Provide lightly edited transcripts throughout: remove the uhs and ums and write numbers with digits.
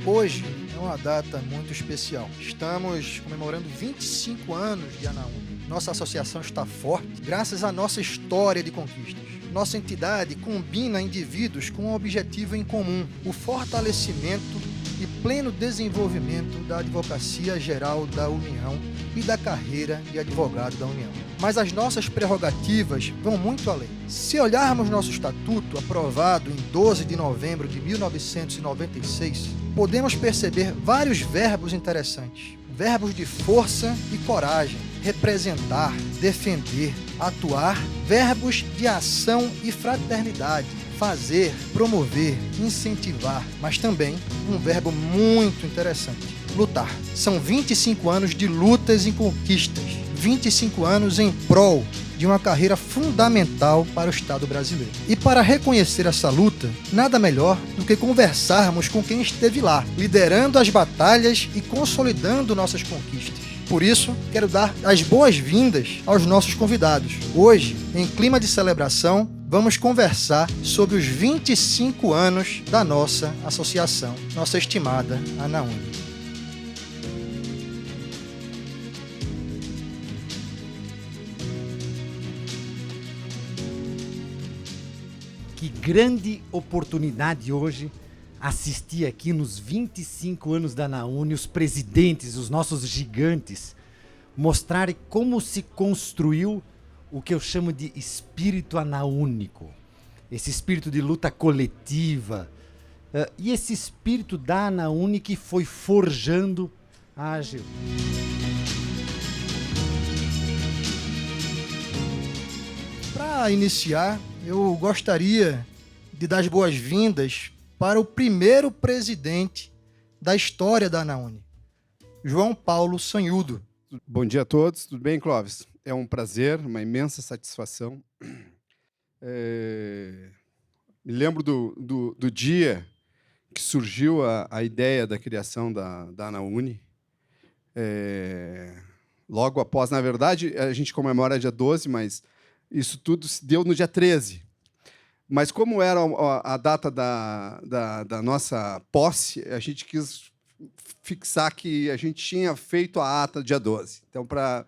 Hoje é uma data muito especial. Estamos comemorando 25 anos de Anaúni. Nossa associação está forte graças à nossa história de conquistas. Nossa entidade combina indivíduos com um objetivo em comum: o fortalecimento e pleno desenvolvimento da Advocacia Geral da União e da carreira de advogado da União. Mas as nossas prerrogativas vão muito além. Se olharmos nosso estatuto, aprovado em 12 de novembro de 1996, podemos perceber vários verbos interessantes. Verbos de força e coragem, representar, defender, atuar, verbos de ação e fraternidade, fazer, promover, incentivar, mas também um verbo muito interessante: lutar. São 25 anos de lutas e conquistas, 25 anos em prol de uma carreira fundamental para o Estado brasileiro. E para reconhecer essa luta, nada melhor do que conversarmos com quem esteve lá, liderando as batalhas e consolidando nossas conquistas. Por isso, quero dar as boas-vindas aos nossos convidados. Hoje, em clima de celebração, vamos conversar sobre os 25 anos da nossa associação, nossa estimada Anaúni. Que grande oportunidade hoje assistir aqui nos 25 anos da Anaúni, os presidentes, os nossos gigantes, mostrarem como se construiu o que eu chamo de espírito anaúnico. Esse espírito de luta coletiva e esse espírito da Anaúni que foi forjando a AGU. Para iniciar, eu gostaria de dar as boas-vindas para o primeiro presidente da história da Anaúni, João Paulo Sanhudo. Bom dia a todos, tudo bem, Clóvis? É um prazer, uma imensa satisfação. Me lembro do dia que surgiu a ideia da criação da Anaúni. Logo após, na verdade, a gente comemora dia 12, mas isso tudo se deu no dia 13. Mas como era a data da nossa posse, a gente quis fixar que a gente tinha feito a ata dia 12. Então, para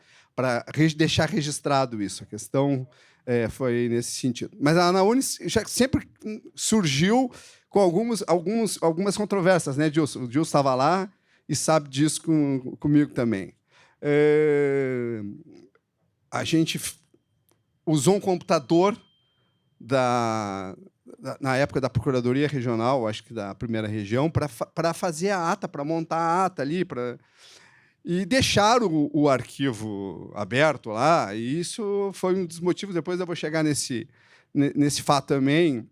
deixar registrado isso, a questão foi nesse sentido. Mas a Anaúni já sempre surgiu com algumas controvérsias, né, Gilson? O Gilson estava lá e sabe disso comigo também. A gente usou um computador na época da Procuradoria Regional, acho que da primeira região, para fazer a ata, para montar a ata ali, e deixar o arquivo aberto lá. E isso foi um dos motivos, depois eu vou chegar nesse fato também,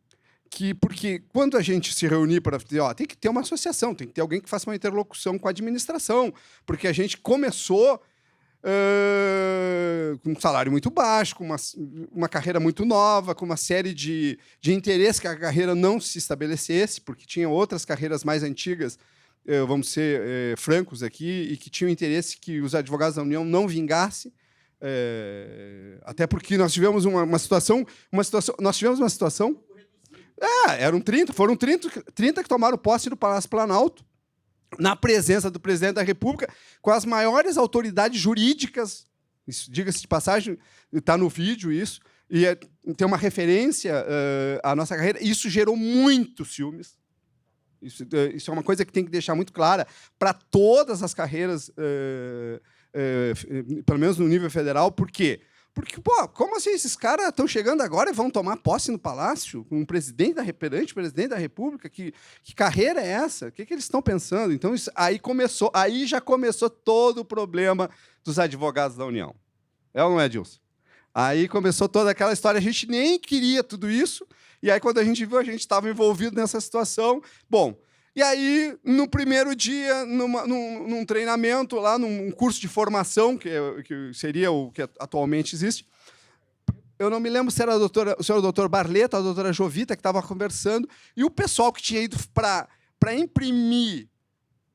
porque quando a gente se reunir para dizer, tem que ter uma associação, tem que ter alguém que faça uma interlocução com a administração, porque a gente começou com um salário muito baixo, com uma carreira muito nova, com uma série de interesses que a carreira não se estabelecesse, porque tinha outras carreiras mais antigas, vamos ser francos aqui, e que tinham interesse que os advogados da União não vingassem, até porque nós tivemos uma situação, eram 30, foram 30 que tomaram posse do Palácio Planalto, na presença do presidente da República, com as maiores autoridades jurídicas, isso, diga-se de passagem, está no vídeo isso, e tem uma referência à nossa carreira. Isso gerou muitos ciúmes. Isso é uma coisa que tem que deixar muito clara para todas as carreiras, pelo menos no nível federal. Por quê? Porque, como assim esses caras estão chegando agora e vão tomar posse no Palácio, com um presidente presidente da República? Que carreira é essa? O que eles estão pensando? Então, aí já começou todo o problema dos advogados da União. É ou não é, Dilson? Aí começou toda aquela história, a gente nem queria tudo isso, e aí, quando a gente viu, a gente estava envolvido nessa situação. Bom, e aí, no primeiro dia, num treinamento, lá num curso de formação, que seria o que atualmente existe, eu não me lembro se era o senhor doutor Barleta ou a doutora Jovita que estava conversando, e o pessoal que tinha ido para imprimir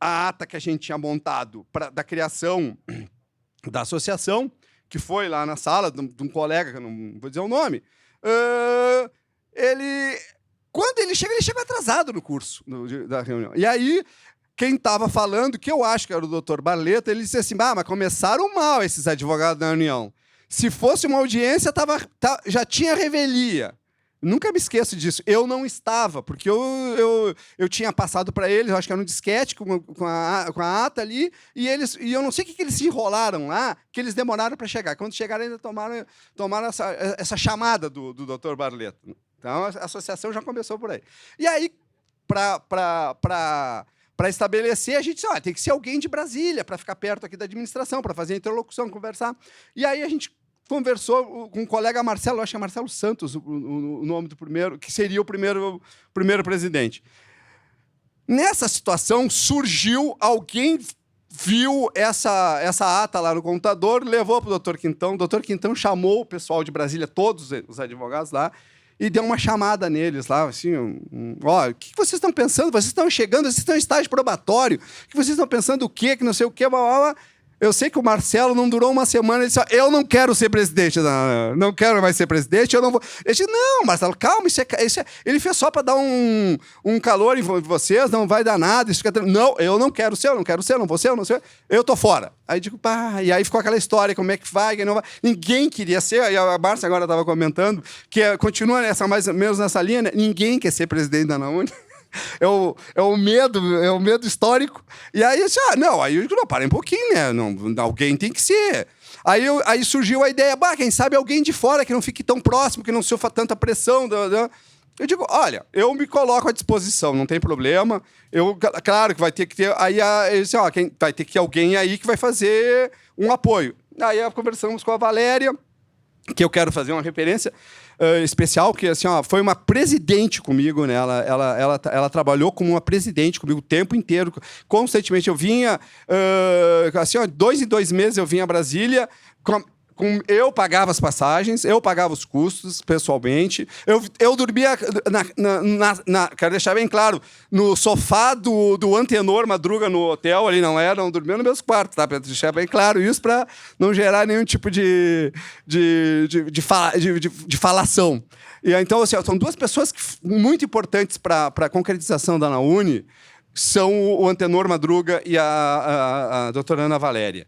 a ata que a gente tinha montado da criação da associação, que foi lá na sala de um colega, que eu não vou dizer o nome, quando ele chega atrasado no curso da reunião. E aí quem estava falando, que eu acho que era o doutor Barleta, ele disse assim, mas começaram mal esses advogados da União. Se fosse uma audiência, já tinha revelia. Nunca me esqueço disso. Eu não estava, porque eu tinha passado para eles, eu acho que era um disquete com a ata ali, e eu não sei o que eles se enrolaram lá, que eles demoraram para chegar. Quando chegaram, ainda tomaram essa chamada do doutor Barleta. Então, a associação já começou por aí. E aí, para estabelecer, a gente disse, tem que ser alguém de Brasília para ficar perto aqui da administração, para fazer a interlocução, conversar. E aí a gente conversou com o colega Marcelo, acho que é Marcelo Santos, o nome do primeiro, que seria o primeiro presidente. Nessa situação, surgiu alguém, viu essa ata lá no computador, levou para o doutor Quintão. O doutor Quintão chamou o pessoal de Brasília, todos os advogados lá, e deu uma chamada neles lá, assim, o que vocês estão pensando? Vocês estão chegando, vocês estão em estágio probatório, o que vocês estão pensando o quê? Que não sei o quê, blá, blá, blá. Eu sei que o Marcelo não durou uma semana, ele disse, eu não quero ser presidente, não quero mais ser presidente, eu não vou... Ele disse, não, Marcelo, calma, ele fez só para dar um calor em vocês, não vai dar nada, isso fica... Não, eu não quero ser, não vou ser, eu não sei, eu tô fora. Aí digo, e aí ficou aquela história, como é que vai, que não vai... Ninguém queria ser, aí a Márcia agora estava comentando, que continua mais ou menos nessa linha, né? Ninguém quer ser presidente da Anaúni. É o medo histórico. E aí, assim, aí eu digo, não, para um pouquinho, né? Não, alguém tem que ser. Aí surgiu a ideia, quem sabe alguém de fora que não fique tão próximo, que não sofra tanta pressão. Eu digo, olha, eu me coloco à disposição, não tem problema. Claro que vai ter que ter. Aí vai ter que ter alguém aí que vai fazer um apoio. Aí conversamos com a Valéria, que eu quero fazer uma referência especial, que assim, foi uma presidente comigo, né? Ela trabalhou como uma presidente comigo o tempo inteiro. Constantemente eu vinha, 2 em 2 meses eu vinha a Brasília. Eu pagava as passagens, eu pagava os custos pessoalmente. Eu dormia, quero deixar bem claro, no sofá do Antenor Madruga no hotel, ali não dormia no meus quartos, tá? Para deixar bem claro isso, para não gerar nenhum tipo de falação. E então, assim, são 2 pessoas muito importantes para a concretização da Anaúni, são o Antenor Madruga e a doutora Ana Valéria.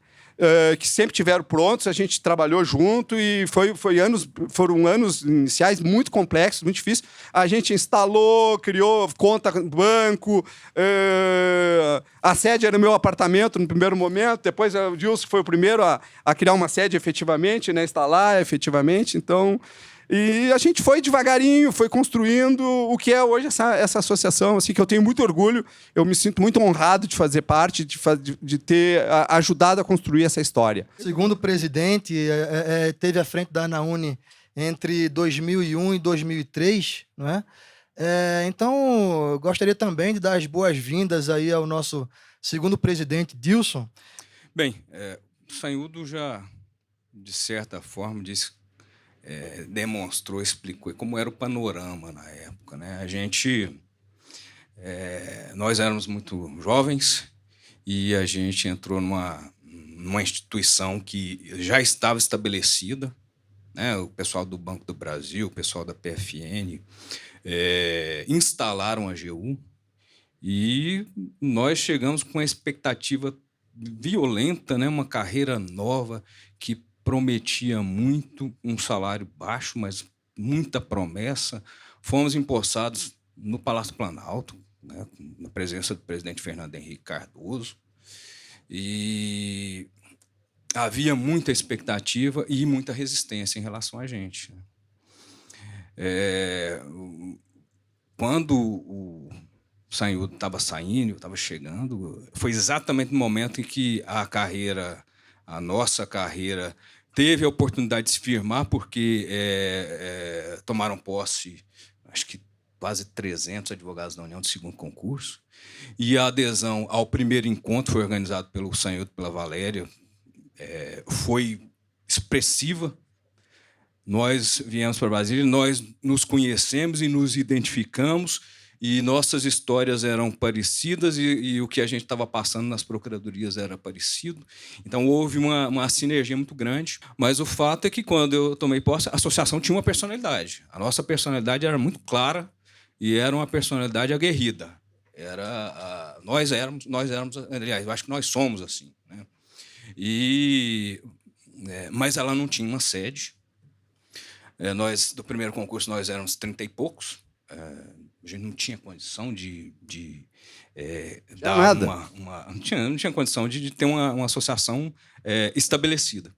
Que sempre tiveram prontos, a gente trabalhou junto e foram anos iniciais muito complexos, muito difíceis. A gente instalou, criou conta no banco, a sede era no meu apartamento no primeiro momento, depois o Dilson foi o primeiro a criar uma sede efetivamente, né, instalar efetivamente, então... E a gente foi devagarinho, foi construindo o que é hoje essa associação, assim, que eu tenho muito orgulho, eu me sinto muito honrado de fazer parte, de ter ajudado a construir essa história. Segundo presidente, teve à frente da Anaúni entre 2001 e 2003, não é? Então, eu gostaria também de dar as boas-vindas aí ao nosso segundo presidente, Dilson. Bem, o Sanhudo já, de certa forma, disse demonstrou, explicou como era o panorama na época, né? Nós éramos muito jovens e a gente entrou numa instituição que já estava estabelecida, né? O pessoal do Banco do Brasil, o pessoal da PFN instalaram a AGU e nós chegamos com uma expectativa violenta, né? Uma carreira nova que prometia muito, um salário baixo, mas muita promessa. Fomos empossados no Palácio Planalto, né, na presença do presidente Fernando Henrique Cardoso, e havia muita expectativa e muita resistência em relação a gente. Quando o Sanhudo estava saindo, estava chegando, foi exatamente no momento em que a nossa carreira teve a oportunidade de se firmar, porque tomaram posse, acho que quase 300 advogados da União do segundo concurso, e a adesão ao primeiro encontro foi organizado pelo Sanhudo e pela Valéria, foi expressiva. Nós viemos para Brasília, nós nos conhecemos e nos identificamos, e nossas histórias eram parecidas e o que a gente estava passando nas procuradorias era parecido. Então, houve uma sinergia muito grande. Mas o fato é que, quando eu tomei posse, a associação tinha uma personalidade. A nossa personalidade era muito clara e era uma personalidade aguerrida. Nós éramos, aliás, eu acho que nós somos assim, né? Mas ela não tinha uma sede. Nós, do primeiro concurso, nós éramos 30 e poucos. A gente não tinha condição de dar nada. não tinha condição de ter uma associação estabelecida.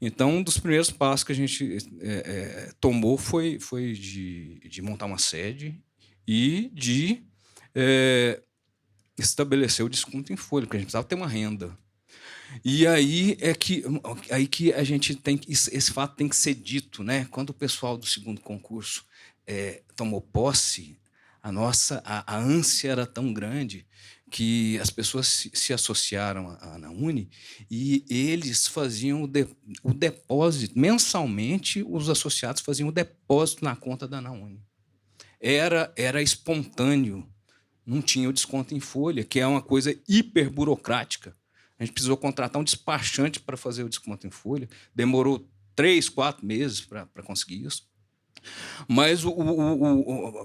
Então, um dos primeiros passos que a gente tomou foi de montar uma sede e de estabelecer o desconto em folha, porque a gente precisava ter uma renda. E aí que a gente tem esse fato tem que ser dito, né? Quando o pessoal do segundo concurso tomou posse, a ânsia era tão grande que as pessoas se associaram à ANAUNI e eles faziam o depósito. Mensalmente, os associados faziam o depósito na conta da ANAUNI. Era espontâneo, não tinha o desconto em folha, que é uma coisa hiper burocrática. A gente precisou contratar um despachante para fazer o desconto em folha. Demorou 3, 4 meses para conseguir isso. Mas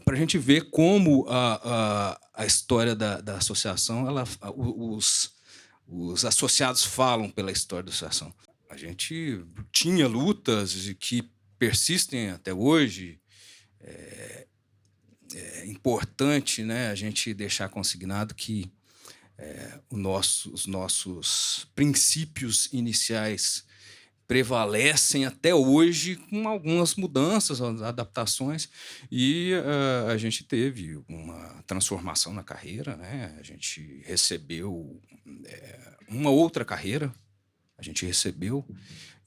para a gente ver como a história da associação, os associados falam pela história da associação. A gente tinha lutas que persistem até hoje. É importante, né, a gente deixar consignado que os nossos princípios iniciais prevalecem até hoje, com algumas mudanças, adaptações, e a gente teve uma transformação na carreira, né? A gente recebeu uma outra carreira, a gente recebeu,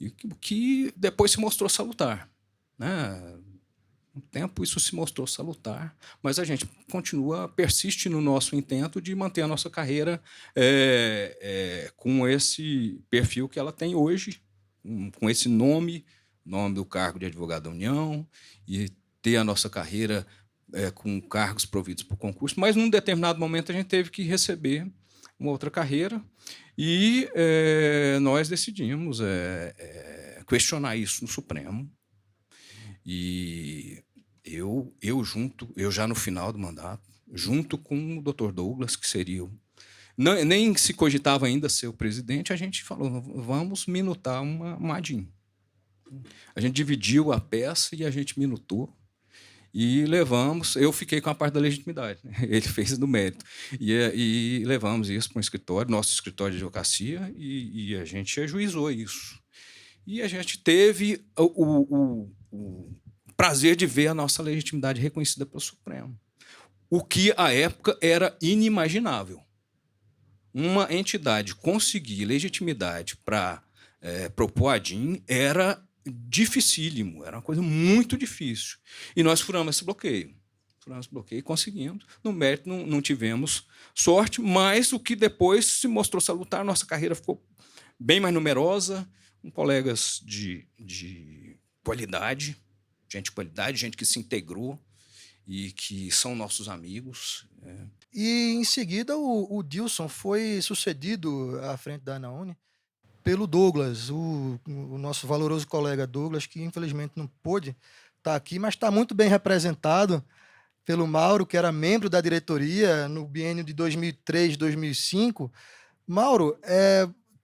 e que depois se mostrou salutar, né? Um tempo isso se mostrou salutar, mas a gente persiste no nosso intento de manter a nossa carreira com esse perfil que ela tem hoje, com esse nome do cargo de advogado da União, e ter a nossa carreira com cargos providos por concurso, mas num determinado momento a gente teve que receber uma outra carreira e nós decidimos questionar isso no Supremo. E eu já no final do mandato, junto com o Dr. Douglas, que seria nem se cogitava ainda ser o presidente, a gente falou, vamos minutar uma ADIM. A gente dividiu a peça e a gente minutou e levamos. Eu fiquei com a parte da legitimidade, né? Ele fez do mérito. E levamos isso para um escritório, nosso escritório de advocacia, e a gente ajuizou isso. E a gente teve o prazer de ver a nossa legitimidade reconhecida pelo Supremo. O que, à época, era inimaginável. Uma entidade conseguir legitimidade para propor a ADIM era dificílimo, era uma coisa muito difícil. E nós furamos esse bloqueio. E conseguimos. No mérito, não tivemos sorte, mas o que depois se mostrou salutar, nossa carreira ficou bem mais numerosa, com colegas de qualidade, gente que se integrou e que são nossos amigos. E, em seguida, o Dilson foi sucedido à frente da ANAUNI pelo Douglas, o nosso valoroso colega Douglas, que infelizmente não pôde estar aqui, mas está muito bem representado pelo Mauro, que era membro da diretoria no biênio de 2003, 2005. Mauro,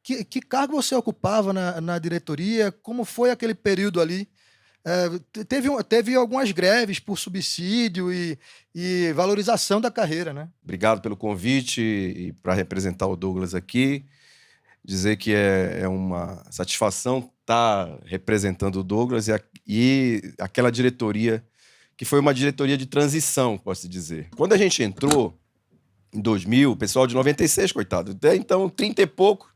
que cargo você ocupava na diretoria? Como foi aquele período ali? Teve algumas greves por subsídio e valorização da carreira, né? Obrigado pelo convite e para representar o Douglas aqui. Dizer que é uma satisfação estar representando o Douglas e aquela diretoria, que foi uma diretoria de transição, posso dizer. Quando a gente entrou, em 2000, o pessoal de 96, coitado, até então 30 e pouco,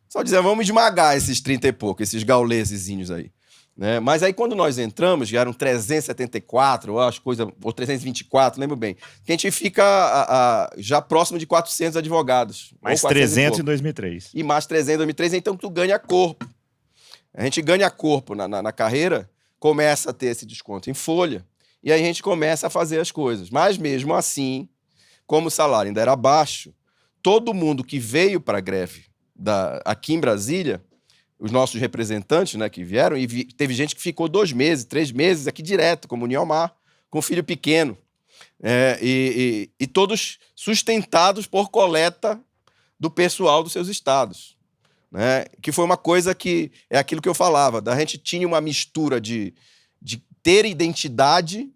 só dizia, vamos esmagar esses 30 e pouco, esses gaulesezinhos aí. Né? Mas aí quando nós entramos, já eram 374, eu acho, ou 324, lembro bem, que a gente fica já próximo de 400 advogados. Mais 300 em 2003. E mais 300 em 2003, então tu ganha corpo. A gente ganha corpo na carreira, começa a ter esse desconto em folha, e aí a gente começa a fazer as coisas. Mas mesmo assim, como o salário ainda era baixo, todo mundo que veio para a greve aqui em Brasília, os nossos representantes, né, que vieram, teve gente que ficou 2 meses, 3 meses aqui direto, como o Nielmar, com filho pequeno. e todos sustentados por coleta do pessoal dos seus estados. Né? Que foi uma coisa que é aquilo que eu falava, a gente tinha uma mistura de ter identidade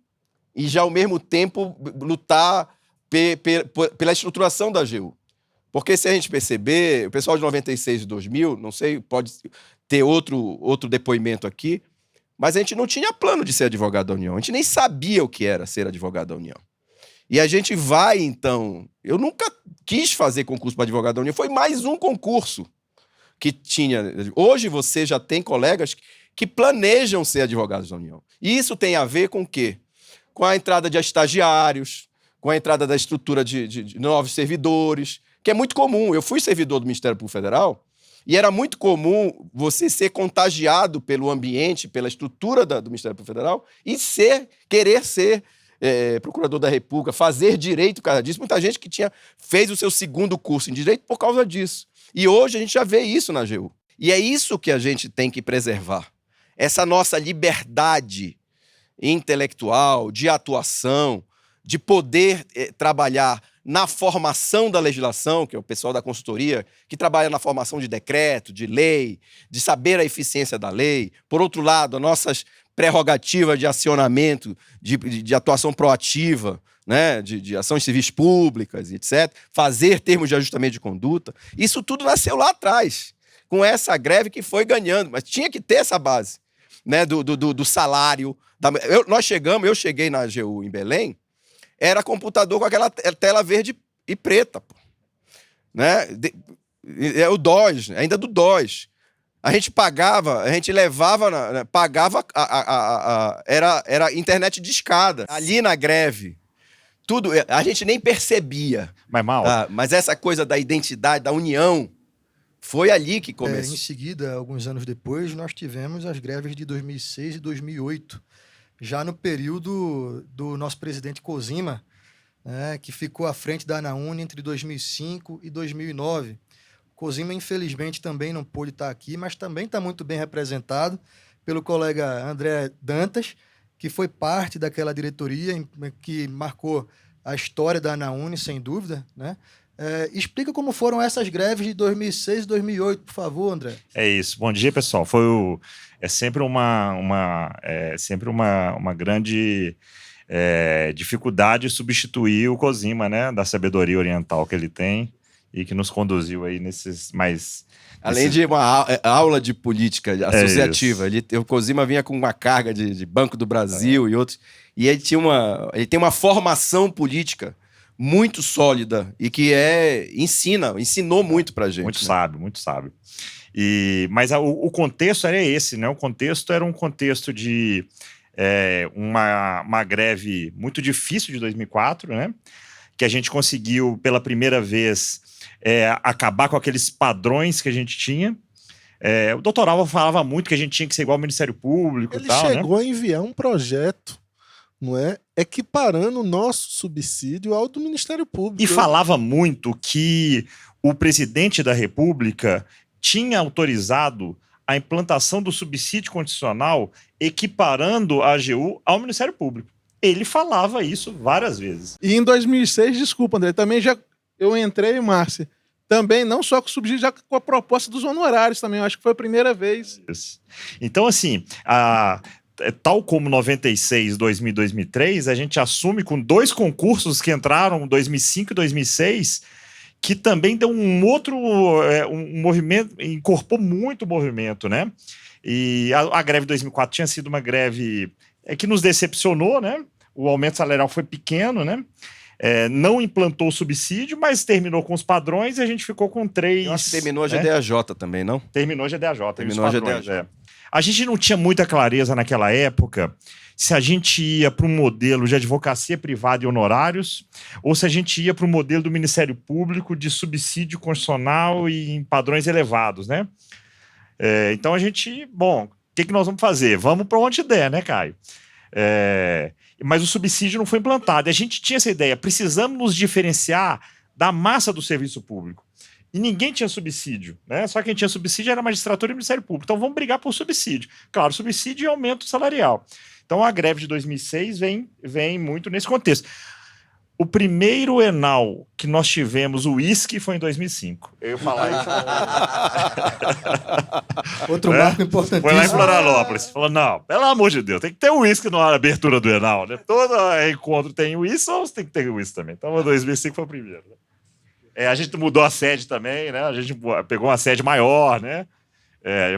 e já ao mesmo tempo lutar pela estruturação da AGU. Porque se a gente perceber, o pessoal de 96 e 2000, não sei, pode ter outro depoimento aqui, mas a gente não tinha plano de ser advogado da União, a gente nem sabia o que era ser advogado da União. E a gente vai, então... Eu nunca quis fazer concurso para advogado da União, foi mais um concurso que tinha. Hoje você já tem colegas que planejam ser advogados da União. E isso tem a ver com o quê? Com a entrada de estagiários, com a entrada da estrutura de novos servidores, que é muito comum. Eu fui servidor do Ministério Público Federal e era muito comum você ser contagiado pelo ambiente, pela estrutura do Ministério Público Federal e querer ser procurador da República, fazer direito por causa disso. Muita gente que fez o seu segundo curso em direito por causa disso. E hoje a gente já vê isso na AGU. E é isso que a gente tem que preservar. Essa nossa liberdade intelectual, de atuação, de poder trabalhar na formação da legislação, que é o pessoal da consultoria, que trabalha na formação de decreto, de lei, de saber a eficiência da lei. Por outro lado, as nossas prerrogativas de acionamento, de atuação proativa, né, de ações civis públicas, etc., fazer termos de ajustamento de conduta, isso tudo nasceu lá atrás, com essa greve que foi ganhando, mas tinha que ter essa base, né, do salário. Eu cheguei na AGU em Belém, era computador com aquela tela verde e preta, pô. Né? É o DOS, ainda do DOS. A gente pagava, a gente levava, pagava, era internet de escada. Ali na greve, tudo, a gente nem percebia. Mas essa coisa da identidade, da união, foi ali que começou. Em seguida, alguns anos depois, nós tivemos as greves de 2006 e 2008, já no período do nosso presidente Cosima, né, que ficou à frente da ANAUNE entre 2005 e 2009. Cosima, infelizmente, também não pôde estar aqui, mas também está muito bem representado pelo colega André Dantas, que foi parte daquela diretoria que marcou a história da ANAUNE, sem dúvida, né? Explica como foram essas greves de 2006 e 2008, por favor, André. É isso. Bom dia, pessoal. É sempre uma grande dificuldade substituir o Cosima, né, da sabedoria oriental que ele tem e que nos conduziu aí nesses mais... Além de uma aula de política associativa. O Cosima vinha com uma carga de Banco do Brasil e outros. E ele tem uma formação política muito sólida e que ensinou muito pra gente. Muito sábio, muito sábio. Mas o contexto era esse, né? O contexto era um contexto de uma greve muito difícil de 2004, né? Que a gente conseguiu, pela primeira vez, acabar com aqueles padrões que a gente tinha. O doutor Alva falava muito que a gente tinha que ser igual ao Ministério Público e tal, Ele chegou a enviar um projeto, não é? Equiparando o nosso subsídio ao do Ministério Público. E falava muito que o presidente da República tinha autorizado a implantação do subsídio condicional equiparando a AGU ao Ministério Público. Ele falava isso várias vezes. E em 2006, desculpa, André, também eu entrei, Márcia, também não só com o subsídio, já com a proposta dos honorários também, eu acho que foi a primeira vez. Isso. Então, assim, tal como 96, 2000 e 2003, a gente assume com 2 concursos que entraram em 2005 e 2006, que também deu um outro um movimento, incorporou muito o movimento, né? E a greve de 2004 tinha sido uma greve que nos decepcionou, né? O aumento salarial foi pequeno, né? Não implantou o subsídio, mas terminou com os padrões e a gente ficou com 3. Eu acho que terminou a GDAJ também, não? Terminou a GDAJ. Terminou a GDAJ. A gente não tinha muita clareza naquela época se a gente ia para um modelo de advocacia privada e honorários ou se a gente ia para o modelo do Ministério Público de subsídio constitucional e em padrões elevados, né? Então a gente, o que nós vamos fazer? Vamos para onde der, né, Caio? Mas o subsídio não foi implantado. E a gente tinha essa ideia, precisamos nos diferenciar da massa do serviço público. E ninguém tinha subsídio, né? Só quem tinha subsídio era a magistratura e o Ministério Público. Então vamos brigar por subsídio. Claro, subsídio e aumento salarial. Então a greve de 2006 vem muito nesse contexto. O primeiro Enal que nós tivemos, o uísque, foi em 2005. Eu ia falar isso. Outro marco importantíssimo. Foi lá em Florianópolis. Falou, não, pelo amor de Deus, tem que ter um uísque na abertura do Enal, né? Todo encontro tem uísque, ou tem que ter uísque também. Então, 2005 foi o primeiro. A gente mudou a sede também, né? A gente pegou uma sede maior, né?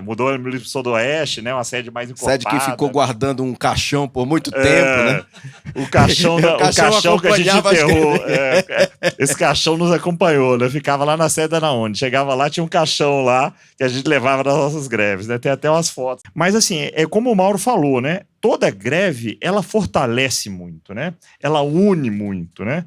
Mudou no Sudoeste, né? Uma sede mais encorpada. Sede que ficou guardando um caixão por muito tempo, né? O caixão que a gente enterrou. Esse caixão nos acompanhou, né? Ficava lá na sede da Anaúni. Chegava lá, tinha um caixão lá que a gente levava nas nossas greves, né? Tem até umas fotos. Mas assim, como o Mauro falou, né? Toda greve, ela fortalece muito, né? Ela une muito, né?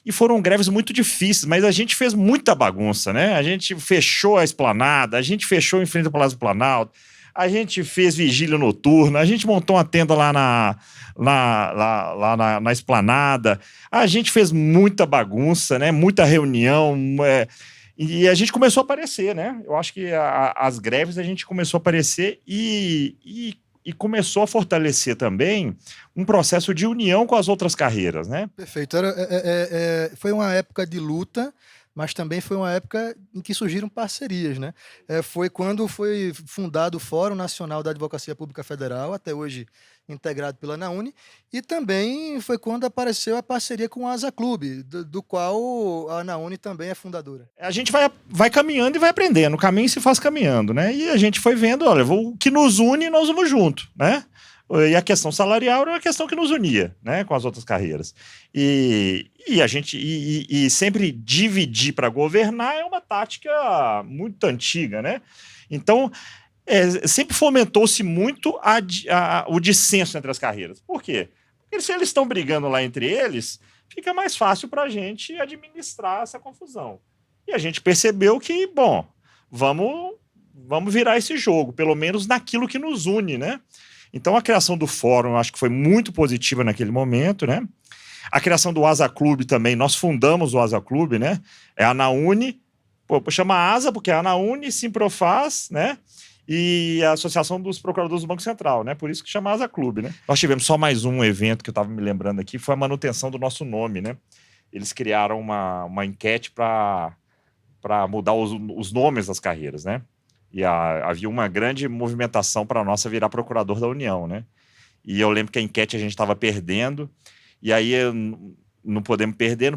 E foram greves muito difíceis, mas a gente fez muita bagunça, né? A gente fechou a esplanada, a gente fechou em frente ao Palácio do Planalto, a gente fez vigília noturna, a gente montou uma tenda lá na esplanada, a gente fez muita bagunça, né? Muita reunião, e a gente começou a aparecer, né? Eu acho que as greves a gente começou a aparecer e começou a fortalecer também um processo de união com as outras carreiras, né? Perfeito. Foi uma época de luta, mas também foi uma época em que surgiram parcerias, né? Foi quando foi fundado o Fórum Nacional da Advocacia Pública Federal, até hoje integrado pela Anaúni, e também foi quando apareceu a parceria com o Asa Clube, do qual a Anaúni também é fundadora. A gente vai caminhando e vai aprendendo, o caminho se faz caminhando, né? E a gente foi vendo, olha, o que nos une, nós vamos junto, né? E a questão salarial era uma questão que nos unia, né, com as outras carreiras. E a gente sempre dividir para governar é uma tática muito antiga, né? Então, sempre fomentou-se muito o dissenso entre as carreiras. Por quê? Porque se eles estão brigando lá entre eles, fica mais fácil para a gente administrar essa confusão. E a gente percebeu que, bom, vamos virar esse jogo, pelo menos naquilo que nos une, né? Então, a criação do fórum, eu acho que foi muito positiva naquele momento, né? A criação do Asa Clube também, nós fundamos o Asa Clube, né? É a Anaúni, chama Asa porque é a Anaúni, Simprofaz, né? E a Associação dos Procuradores do Banco Central, né? Por isso que chama Asa Clube, né? Nós tivemos só mais um evento que eu estava me lembrando aqui, foi a manutenção do nosso nome, né? Eles criaram uma enquete para mudar os nomes das carreiras, né? E havia uma grande movimentação para a nossa virar procurador da União, né? E eu lembro que a enquete a gente estava perdendo, e aí não podemos perder,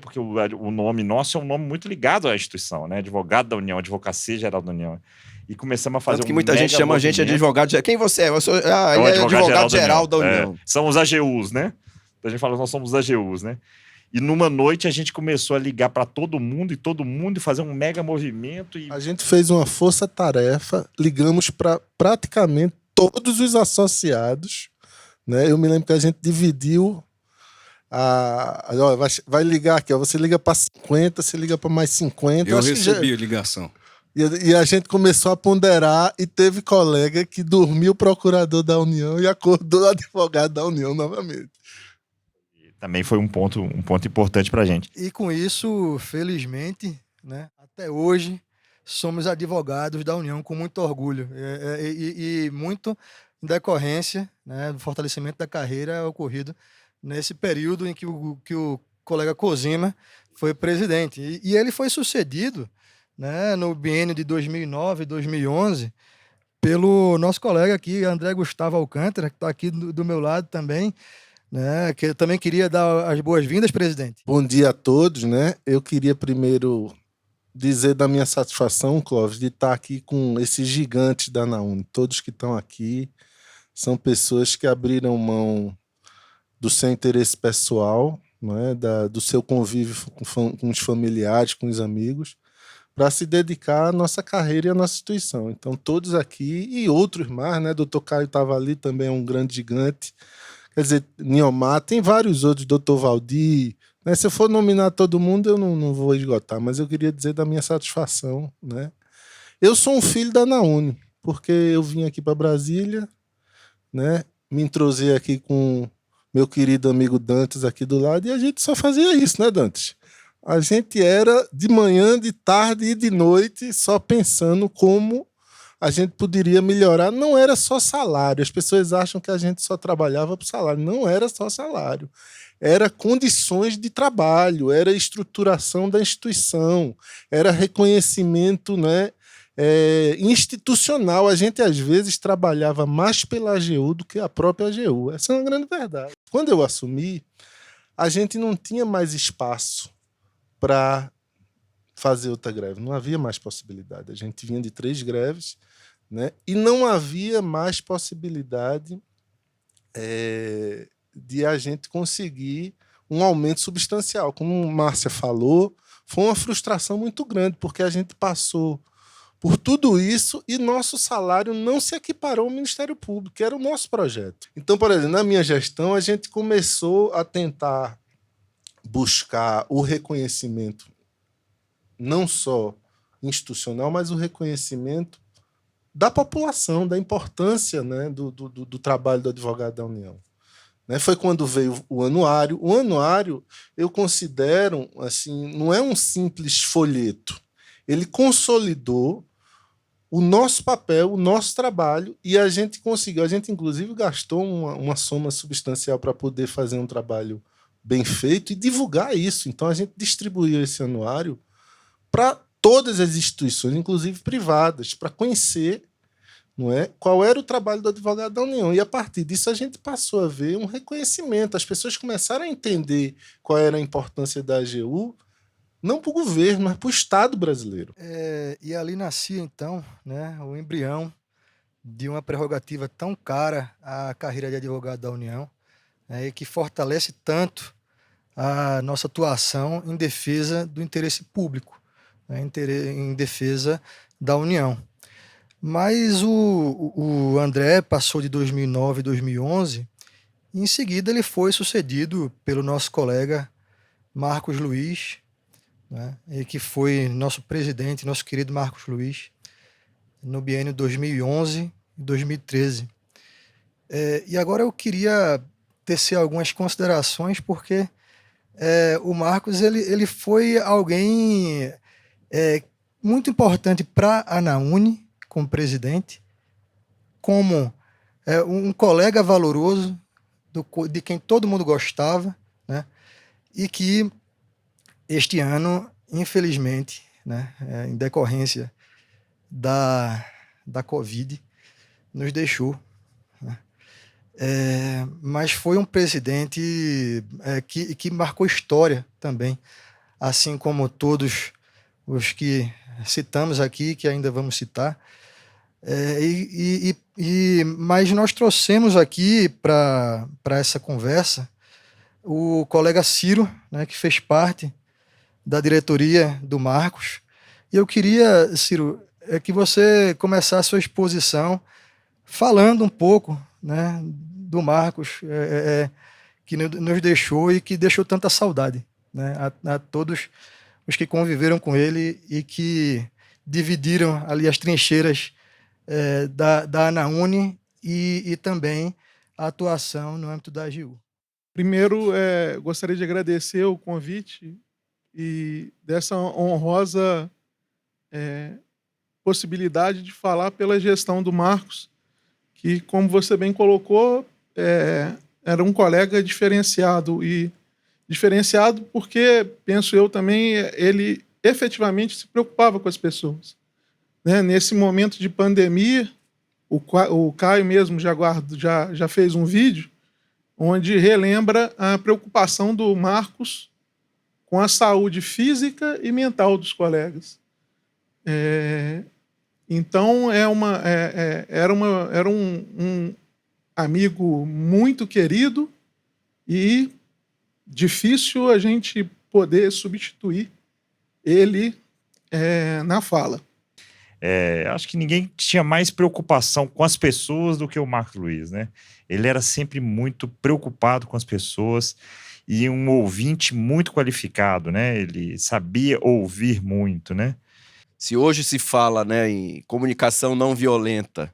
porque o nome nosso é um nome muito ligado à instituição, né? Advogado da União, Advocacia Geral da União. E começamos a fazer Tanto que muita gente chama a gente de advogado. Quem você é? Ele é advogado geral da União. São os AGUs, né? Então a gente fala que nós somos os AGUs, né? E numa noite a gente começou a ligar para todo mundo e fazer um mega movimento. A gente fez uma força-tarefa, ligamos para praticamente todos os associados, né? Eu me lembro que a gente dividiu vai ligar aqui, ó, você liga para 50, você liga para mais 50. Eu recebi a ligação. E a gente começou a ponderar e teve colega que dormiu procurador da União e acordou advogado da União novamente. Também foi um ponto importante para a gente. E com isso, felizmente, né, até hoje, somos advogados da União com muito orgulho e muito em decorrência, né, do fortalecimento da carreira ocorrido nesse período em que o colega Cosima foi presidente. E ele foi sucedido, né, no biênio de 2009 e 2011 pelo nosso colega aqui, André Gustavo Alcântara, que está aqui do meu lado também, né, que eu também queria dar as boas-vindas, presidente. Bom dia a todos, né? Eu queria primeiro dizer da minha satisfação, Clóvis, de estar aqui com esses gigantes da Anaúni. Todos que estão aqui são pessoas que abriram mão do seu interesse pessoal, né, do seu convívio com os familiares, com os amigos, para se dedicar à nossa carreira e à nossa instituição. Então, todos aqui e outros mais, né? Dr. Caio estava ali, também é um grande gigante. Quer dizer, Niomar, tem vários outros, Dr. Valdir, né? Se eu for nominar todo mundo, eu não vou esgotar, mas eu queria dizer da minha satisfação, né? Eu sou um filho da Anaúni, porque eu vim aqui para Brasília, né? Me entrosei aqui com meu querido amigo Dantes aqui do lado, e a gente só fazia isso, né, Dantes? A gente era de manhã, de tarde e de noite só pensando como a gente poderia melhorar. Não era só salário. As pessoas acham que a gente só trabalhava por salário. Não era só salário. Era condições de trabalho, era estruturação da instituição, era reconhecimento, né, institucional. A gente, às vezes, trabalhava mais pela AGU do que a própria AGU. Essa é uma grande verdade. Quando eu assumi, a gente não tinha mais espaço para fazer outra greve. Não havia mais possibilidade. A gente vinha de 3 greves, né, e não havia mais possibilidade de a gente conseguir um aumento substancial. Como Márcia falou, foi uma frustração muito grande, porque a gente passou por tudo isso e nosso salário não se equiparou ao Ministério Público, que era o nosso projeto. Então, por exemplo, na minha gestão, a gente começou a tentar buscar o reconhecimento não só institucional, mas o reconhecimento da população, da importância, né, do trabalho do advogado da União. Né, foi quando veio o anuário. O anuário, eu considero, assim, não é um simples folheto. Ele consolidou o nosso papel, o nosso trabalho, e a gente conseguiu. A gente, inclusive, gastou uma soma substancial para poder fazer um trabalho bem feito e divulgar isso. Então, a gente distribuiu esse anuário para todas as instituições, inclusive privadas, para conhecer, não é, qual era o trabalho do advogado da União. E, a partir disso, a gente passou a ver um reconhecimento. As pessoas começaram a entender qual era a importância da AGU, não para o governo, mas para o Estado brasileiro. E ali nascia, então, né, o embrião de uma prerrogativa tão cara à carreira de advogado da União, né, e que fortalece tanto a nossa atuação em defesa do interesse público, né, em defesa da União. Mas o André passou de 2009 e 2011, e em seguida ele foi sucedido pelo nosso colega Marcos Luiz, né, e que foi nosso presidente, nosso querido Marcos Luiz, no biênio 2011 e 2013. E agora eu queria tecer algumas considerações, porque o Marcos ele foi alguém muito importante para a ANAUNE, como presidente, como um colega valoroso, de quem todo mundo gostava, né, e que este ano, infelizmente, né, em decorrência da Covid, nos deixou. Né. Mas foi um presidente que marcou história também, assim como todos os que citamos aqui, que ainda vamos citar. Mas nós trouxemos aqui para essa conversa o colega Ciro, né, que fez parte da diretoria do Marcos. E eu queria, Ciro, que você começasse a sua exposição falando um pouco, né, do Marcos, que nos deixou e que deixou tanta saudade, né, a todos os que conviveram com ele e que dividiram ali as trincheiras da ANAUNE e também a atuação no âmbito da AGU. Primeiro, gostaria de agradecer o convite e dessa honrosa possibilidade de falar pela gestão do Marcos, que, como você bem colocou, era um colega diferenciado, e diferenciado porque, penso eu também, ele efetivamente se preocupava com as pessoas. Né? Nesse momento de pandemia, o Caio mesmo já fez um vídeo onde relembra a preocupação do Marcos com a saúde física e mental dos colegas. Então, era um amigo muito querido e difícil a gente poder substituir ele na fala. Acho que ninguém tinha mais preocupação com as pessoas do que o Marcos Luiz, né? Ele era sempre muito preocupado com as pessoas e um ouvinte muito qualificado, né? Ele sabia ouvir muito, né? Se hoje se fala, né, em comunicação não violenta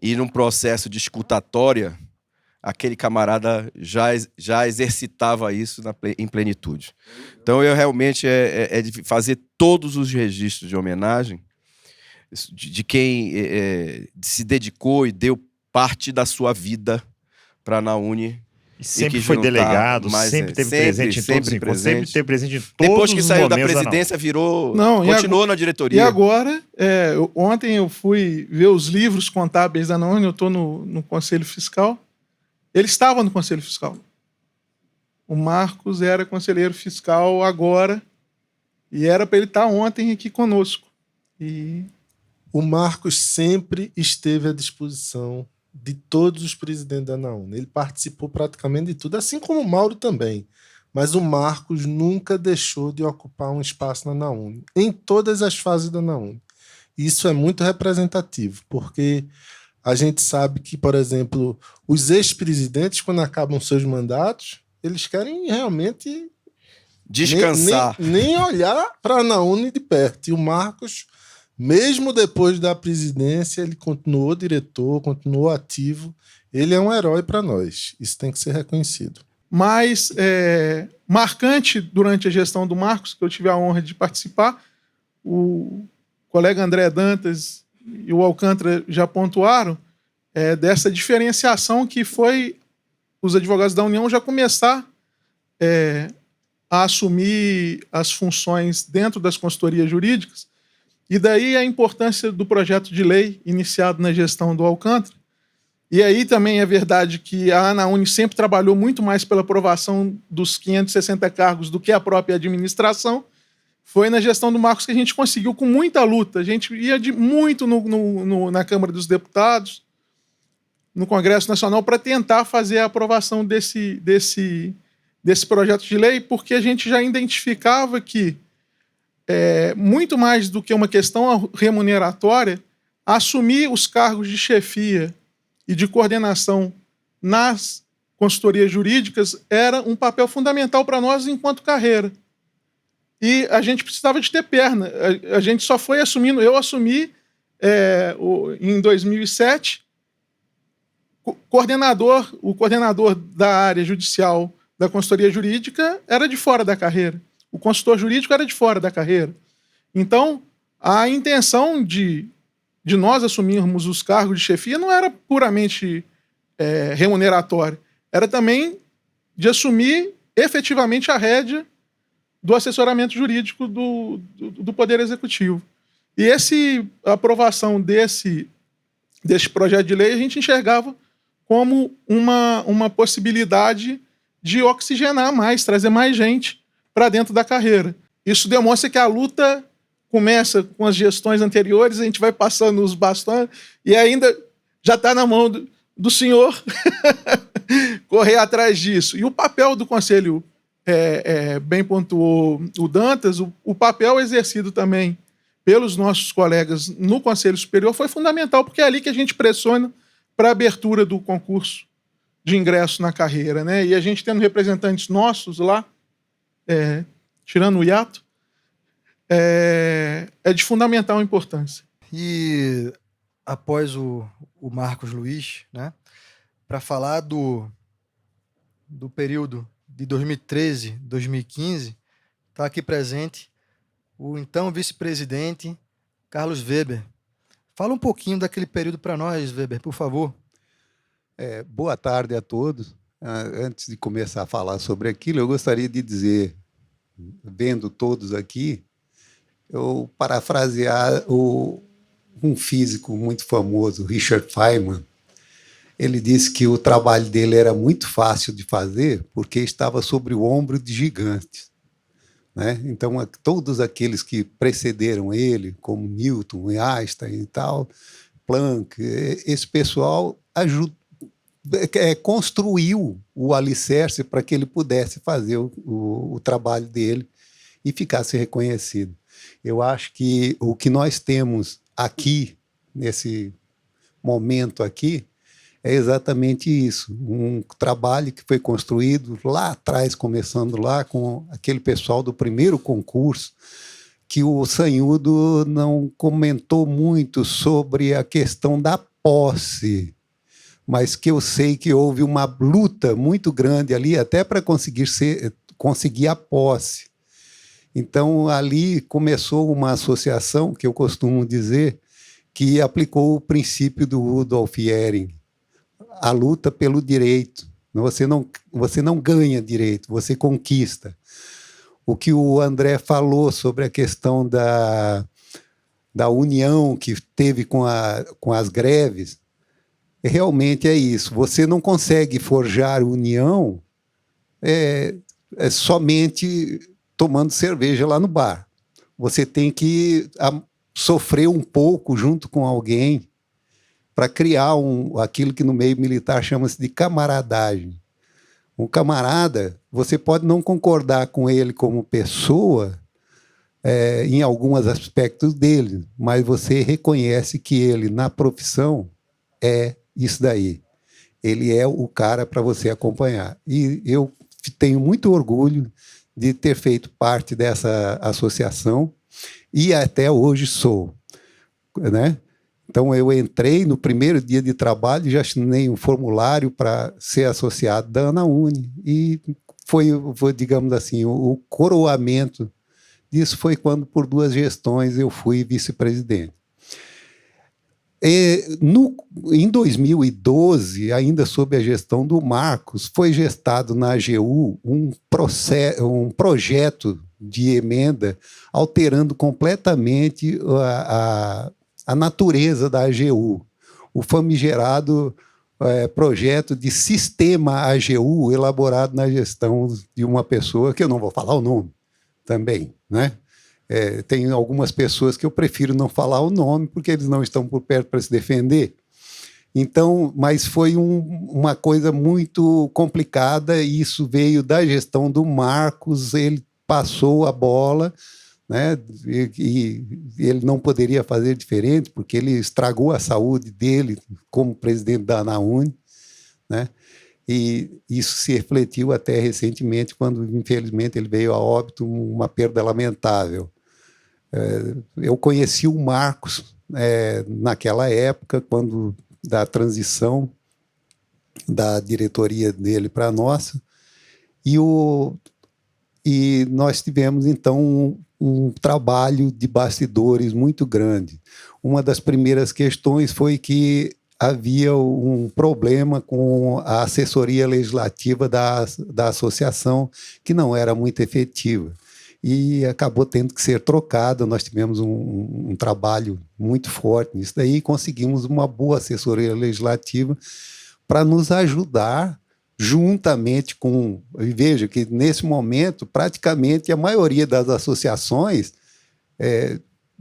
e num processo de escutatória, aquele camarada já exercitava isso em plenitude. Então, eu realmente de fazer todos os registros de homenagem de quem se dedicou e deu parte da sua vida para a Anaúni. E sempre que foi já não tá delegado, mais, sempre teve presente em todos os encontros, sempre teve presente em todos Depois que os saiu da momentos presidência, virou. Não, continuou na E diretoria. agora, ontem eu fui ver os livros contábeis da Anaúni, eu estou no Conselho Fiscal. Ele estava no Conselho Fiscal. O Marcos era conselheiro fiscal agora, e era para ele estar ontem aqui conosco. E O Marcos sempre esteve à disposição de todos os presidentes da Anaúni. Ele participou praticamente de tudo, assim como o Mauro também. Mas o Marcos nunca deixou de ocupar um espaço na Anaúni, em todas as fases da Anaúni. Isso é muito representativo, porque a gente sabe que, por exemplo, os ex-presidentes, quando acabam seus mandatos, eles querem realmente Descansar. nem olhar para a Anaúni de perto. E o Marcos, mesmo depois da presidência, ele continuou diretor, continuou ativo. Ele é um herói para nós. Isso tem que ser reconhecido. Mas marcante durante a gestão do Marcos, que eu tive a honra de participar, o colega André Dantas e o Alcântara já pontuaram, dessa diferenciação que foi os advogados da União já começar a assumir as funções dentro das consultorias jurídicas. E daí a importância do projeto de lei iniciado na gestão do Alcântara. E aí também é verdade que a Anaúni sempre trabalhou muito mais pela aprovação dos 560 cargos do que a própria administração. Foi na gestão do Marcos que a gente conseguiu, com muita luta. A gente ia muito na Câmara dos Deputados, no Congresso Nacional, para tentar fazer a aprovação desse projeto de lei, porque a gente já identificava que, muito mais do que uma questão remuneratória, assumir os cargos de chefia e de coordenação nas consultorias jurídicas era um papel fundamental para nós enquanto carreira. E a gente precisava de ter perna. A gente só foi assumindo... Eu assumi em 2007 o coordenador da área judicial da consultoria jurídica era de fora da carreira. O consultor jurídico era de fora da carreira. Então, a intenção de nós assumirmos os cargos de chefia não era puramente remuneratória. Era também de assumir efetivamente a rédea do assessoramento jurídico do Poder Executivo. E a aprovação desse projeto de lei a gente enxergava como uma possibilidade de oxigenar mais, trazer mais gente para dentro da carreira. Isso demonstra que a luta começa com as gestões anteriores, a gente vai passando os bastões e ainda já está na mão do senhor correr atrás disso. E o papel do Conselho, bem pontuou o Dantas, o papel exercido também pelos nossos colegas no Conselho Superior foi fundamental, porque é ali que a gente pressiona para a abertura do concurso de ingresso na carreira, né? E a gente tendo representantes nossos lá, tirando o hiato, é de fundamental importância. E após o Marcos Luiz, né, para falar do período de 2013, 2015, está aqui presente o então vice-presidente Carlos Weber. Fala um pouquinho daquele período para nós, Weber, por favor. Boa tarde a todos. Antes de começar a falar sobre aquilo, eu gostaria de dizer, vendo todos aqui, eu parafrasear um físico muito famoso, Richard Feynman. Ele disse que o trabalho dele era muito fácil de fazer porque estava sobre o ombro de gigantes, né? Então, todos aqueles que precederam ele, como Newton, Einstein e tal, Planck, esse pessoal construiu o alicerce para que ele pudesse fazer o trabalho dele e ficasse reconhecido. Eu acho que o que nós temos aqui, nesse momento aqui, é exatamente isso. Um trabalho que foi construído lá atrás, começando lá com aquele pessoal do primeiro concurso, que o Sanhudo não comentou muito sobre a questão da posse, mas que eu sei que houve uma luta muito grande ali até para conseguir a posse. Então, ali começou uma associação, que eu costumo dizer, que aplicou o princípio do Rudolf Hering, a luta pelo direito. Você não ganha direito, você conquista. O que o André falou sobre a questão da união que teve com as greves, realmente é isso. Você não consegue forjar união somente tomando cerveja lá no bar. Você tem que sofrer um pouco junto com alguém para criar aquilo que no meio militar chama-se de camaradagem. Um camarada, você pode não concordar com ele como pessoa, em alguns aspectos dele, mas você reconhece que ele, na profissão, é isso daí. Ele é o cara para você acompanhar. E eu tenho muito orgulho de ter feito parte dessa associação e até hoje sou, né? Então, eu entrei no primeiro dia de trabalho, já assinei um formulário para ser associado da ANAUNE. E foi, digamos assim, o coroamento disso foi quando, por 2 gestões, eu fui vice-presidente. Em 2012, ainda sob a gestão do Marcos, foi gestado na AGU um projeto de emenda alterando completamente a natureza da AGU, o famigerado projeto de sistema AGU elaborado na gestão de uma pessoa, que eu não vou falar o nome também, né? Tem algumas pessoas que eu prefiro não falar o nome, porque eles não estão por perto para se defender. Então, mas foi uma coisa muito complicada, e isso veio da gestão do Marcos, ele passou a bola, né? E ele não poderia fazer diferente, porque ele estragou a saúde dele como presidente da ANAUNE, né? E isso se refletiu até recentemente, quando, infelizmente, ele veio a óbito, uma perda lamentável. Eu conheci o Marcos naquela época, quando da transição da diretoria dele para a nossa, e nós tivemos, então, um trabalho de bastidores muito grande. Uma das primeiras questões foi que havia um problema com a assessoria legislativa da associação, que não era muito efetiva, e acabou tendo que ser trocada. Nós tivemos um trabalho muito forte nisso daí, e conseguimos uma boa assessoria legislativa para nos ajudar, juntamente com... Veja que, nesse momento, praticamente a maioria das associações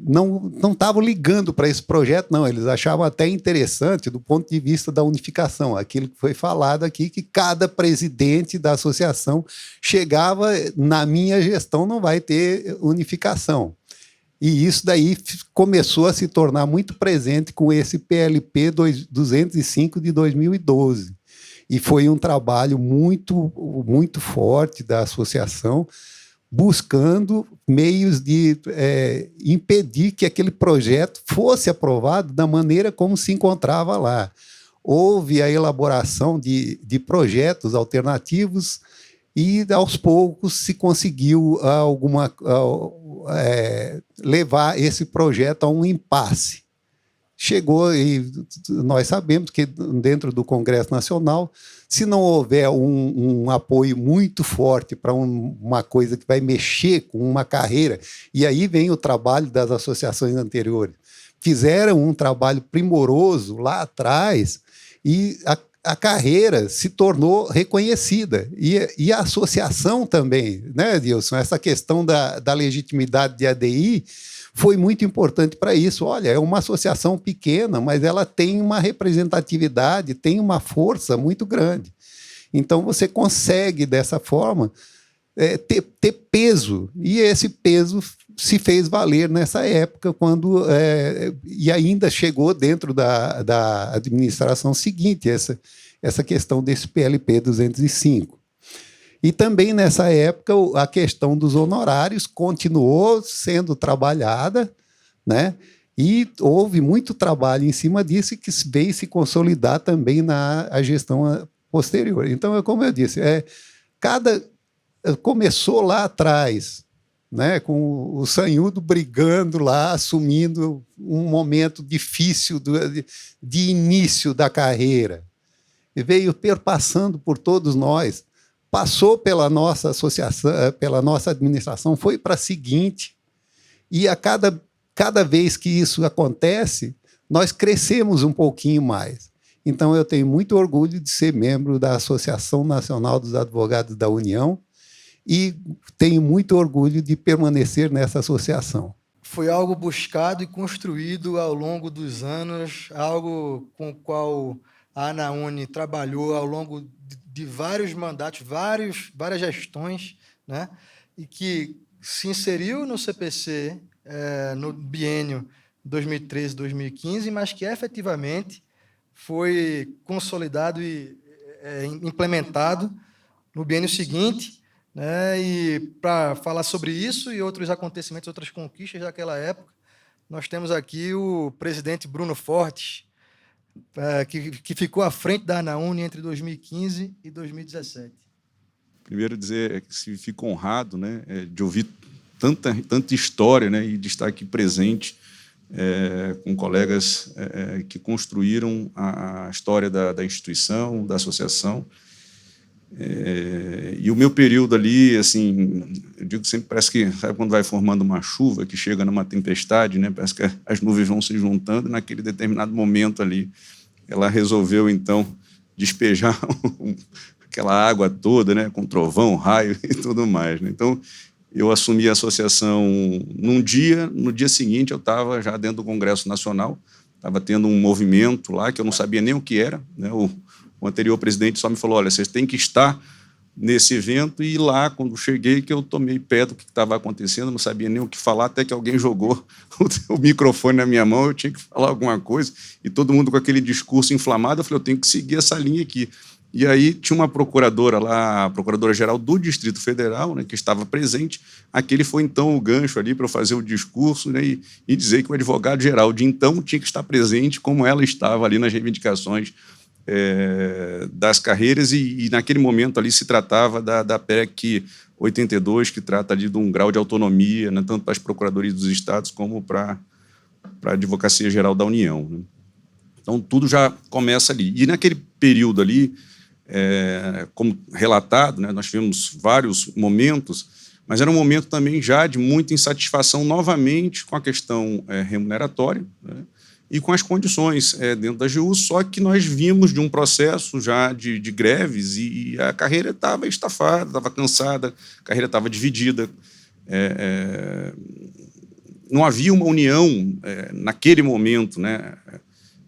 não estavam ligando para esse projeto, não. Eles achavam até interessante do ponto de vista da unificação. Aquilo que foi falado aqui, que cada presidente da associação chegava, na minha gestão não vai ter unificação. E isso daí começou a se tornar muito presente com esse PLP 205 de 2012. E foi um trabalho muito, muito forte da associação, buscando meios de impedir que aquele projeto fosse aprovado da maneira como se encontrava lá. Houve a elaboração de projetos alternativos e, aos poucos, se conseguiu levar esse projeto a um impasse. Chegou, e nós sabemos que dentro do Congresso Nacional, se não houver um apoio muito forte para uma coisa que vai mexer com uma carreira, e aí vem o trabalho das associações anteriores, fizeram um trabalho primoroso lá atrás, e a carreira se tornou reconhecida, e a associação também, né, Dilson? Essa questão da legitimidade de ADI foi muito importante para isso. Olha, é uma associação pequena, mas ela tem uma representatividade, tem uma força muito grande. Então, você consegue, dessa forma, ter peso, e esse peso se fez valer nessa época, quando e ainda chegou dentro da administração seguinte, essa questão desse PLP 205. E também, nessa época, a questão dos honorários continuou sendo trabalhada, né? E houve muito trabalho em cima disso, que veio se consolidar também na gestão posterior. Então, como eu disse, começou lá atrás, né, com o Sanhudo brigando lá, assumindo um momento difícil de início da carreira. E veio perpassando por todos nós, passou pela nossa associação, pela nossa administração, foi para a seguinte, e a cada vez que isso acontece, nós crescemos um pouquinho mais. Então, eu tenho muito orgulho de ser membro da Associação Nacional dos Advogados da União e tenho muito orgulho de permanecer nessa associação. Foi algo buscado e construído ao longo dos anos, algo com o qual a ANAUNE trabalhou ao longo de vários mandatos, várias gestões, né? E que se inseriu no CPC no biênio 2013-2015, mas que efetivamente foi consolidado e implementado no biênio seguinte, né? E para falar sobre isso e outros acontecimentos, outras conquistas daquela época, nós temos aqui o presidente Bruno Fortes, que ficou à frente da ANAUNE entre 2015 e 2017. Primeiro dizer que fico honrado, né, de ouvir tanta história, né, e de estar aqui presente com colegas que construíram a história da instituição, da associação. E o meu período ali, assim, eu digo sempre, parece que, sabe quando vai formando uma chuva, que chega numa tempestade, né, parece que as nuvens vão se juntando, e naquele determinado momento ali, ela resolveu, então, despejar aquela água toda, né, com trovão, raio e tudo mais, né? Então, eu assumi a associação num dia, no dia seguinte eu estava já dentro do Congresso Nacional, estava tendo um movimento lá que eu não sabia nem o que era, né? O anterior presidente só me falou, olha, vocês têm que estar nesse evento, e lá, quando cheguei, que eu tomei pé do que estava acontecendo, não sabia nem o que falar, até que alguém jogou o microfone na minha mão, eu tinha que falar alguma coisa, e todo mundo com aquele discurso inflamado, eu falei, eu tenho que seguir essa linha aqui. E aí tinha uma procuradora lá, a procuradora-geral do Distrito Federal, né, que estava presente. Aquele foi, então, o gancho ali para eu fazer o discurso, né, e dizer que o advogado-geral de então tinha que estar presente, como ela estava ali nas reivindicações das carreiras, e naquele momento ali se tratava da PEC 82, que trata ali de um grau de autonomia, né, tanto para as procuradorias dos estados como para a Advocacia Geral da União, né. Então, tudo já começa ali. E naquele período ali, como relatado, né, nós tivemos vários momentos, mas era um momento também já de muita insatisfação novamente com a questão remuneratória, né, e com as condições dentro da AGU, só que nós vimos de um processo já de greves, e a carreira estava estafada, estava cansada, a carreira estava dividida. Não havia uma união naquele momento, né,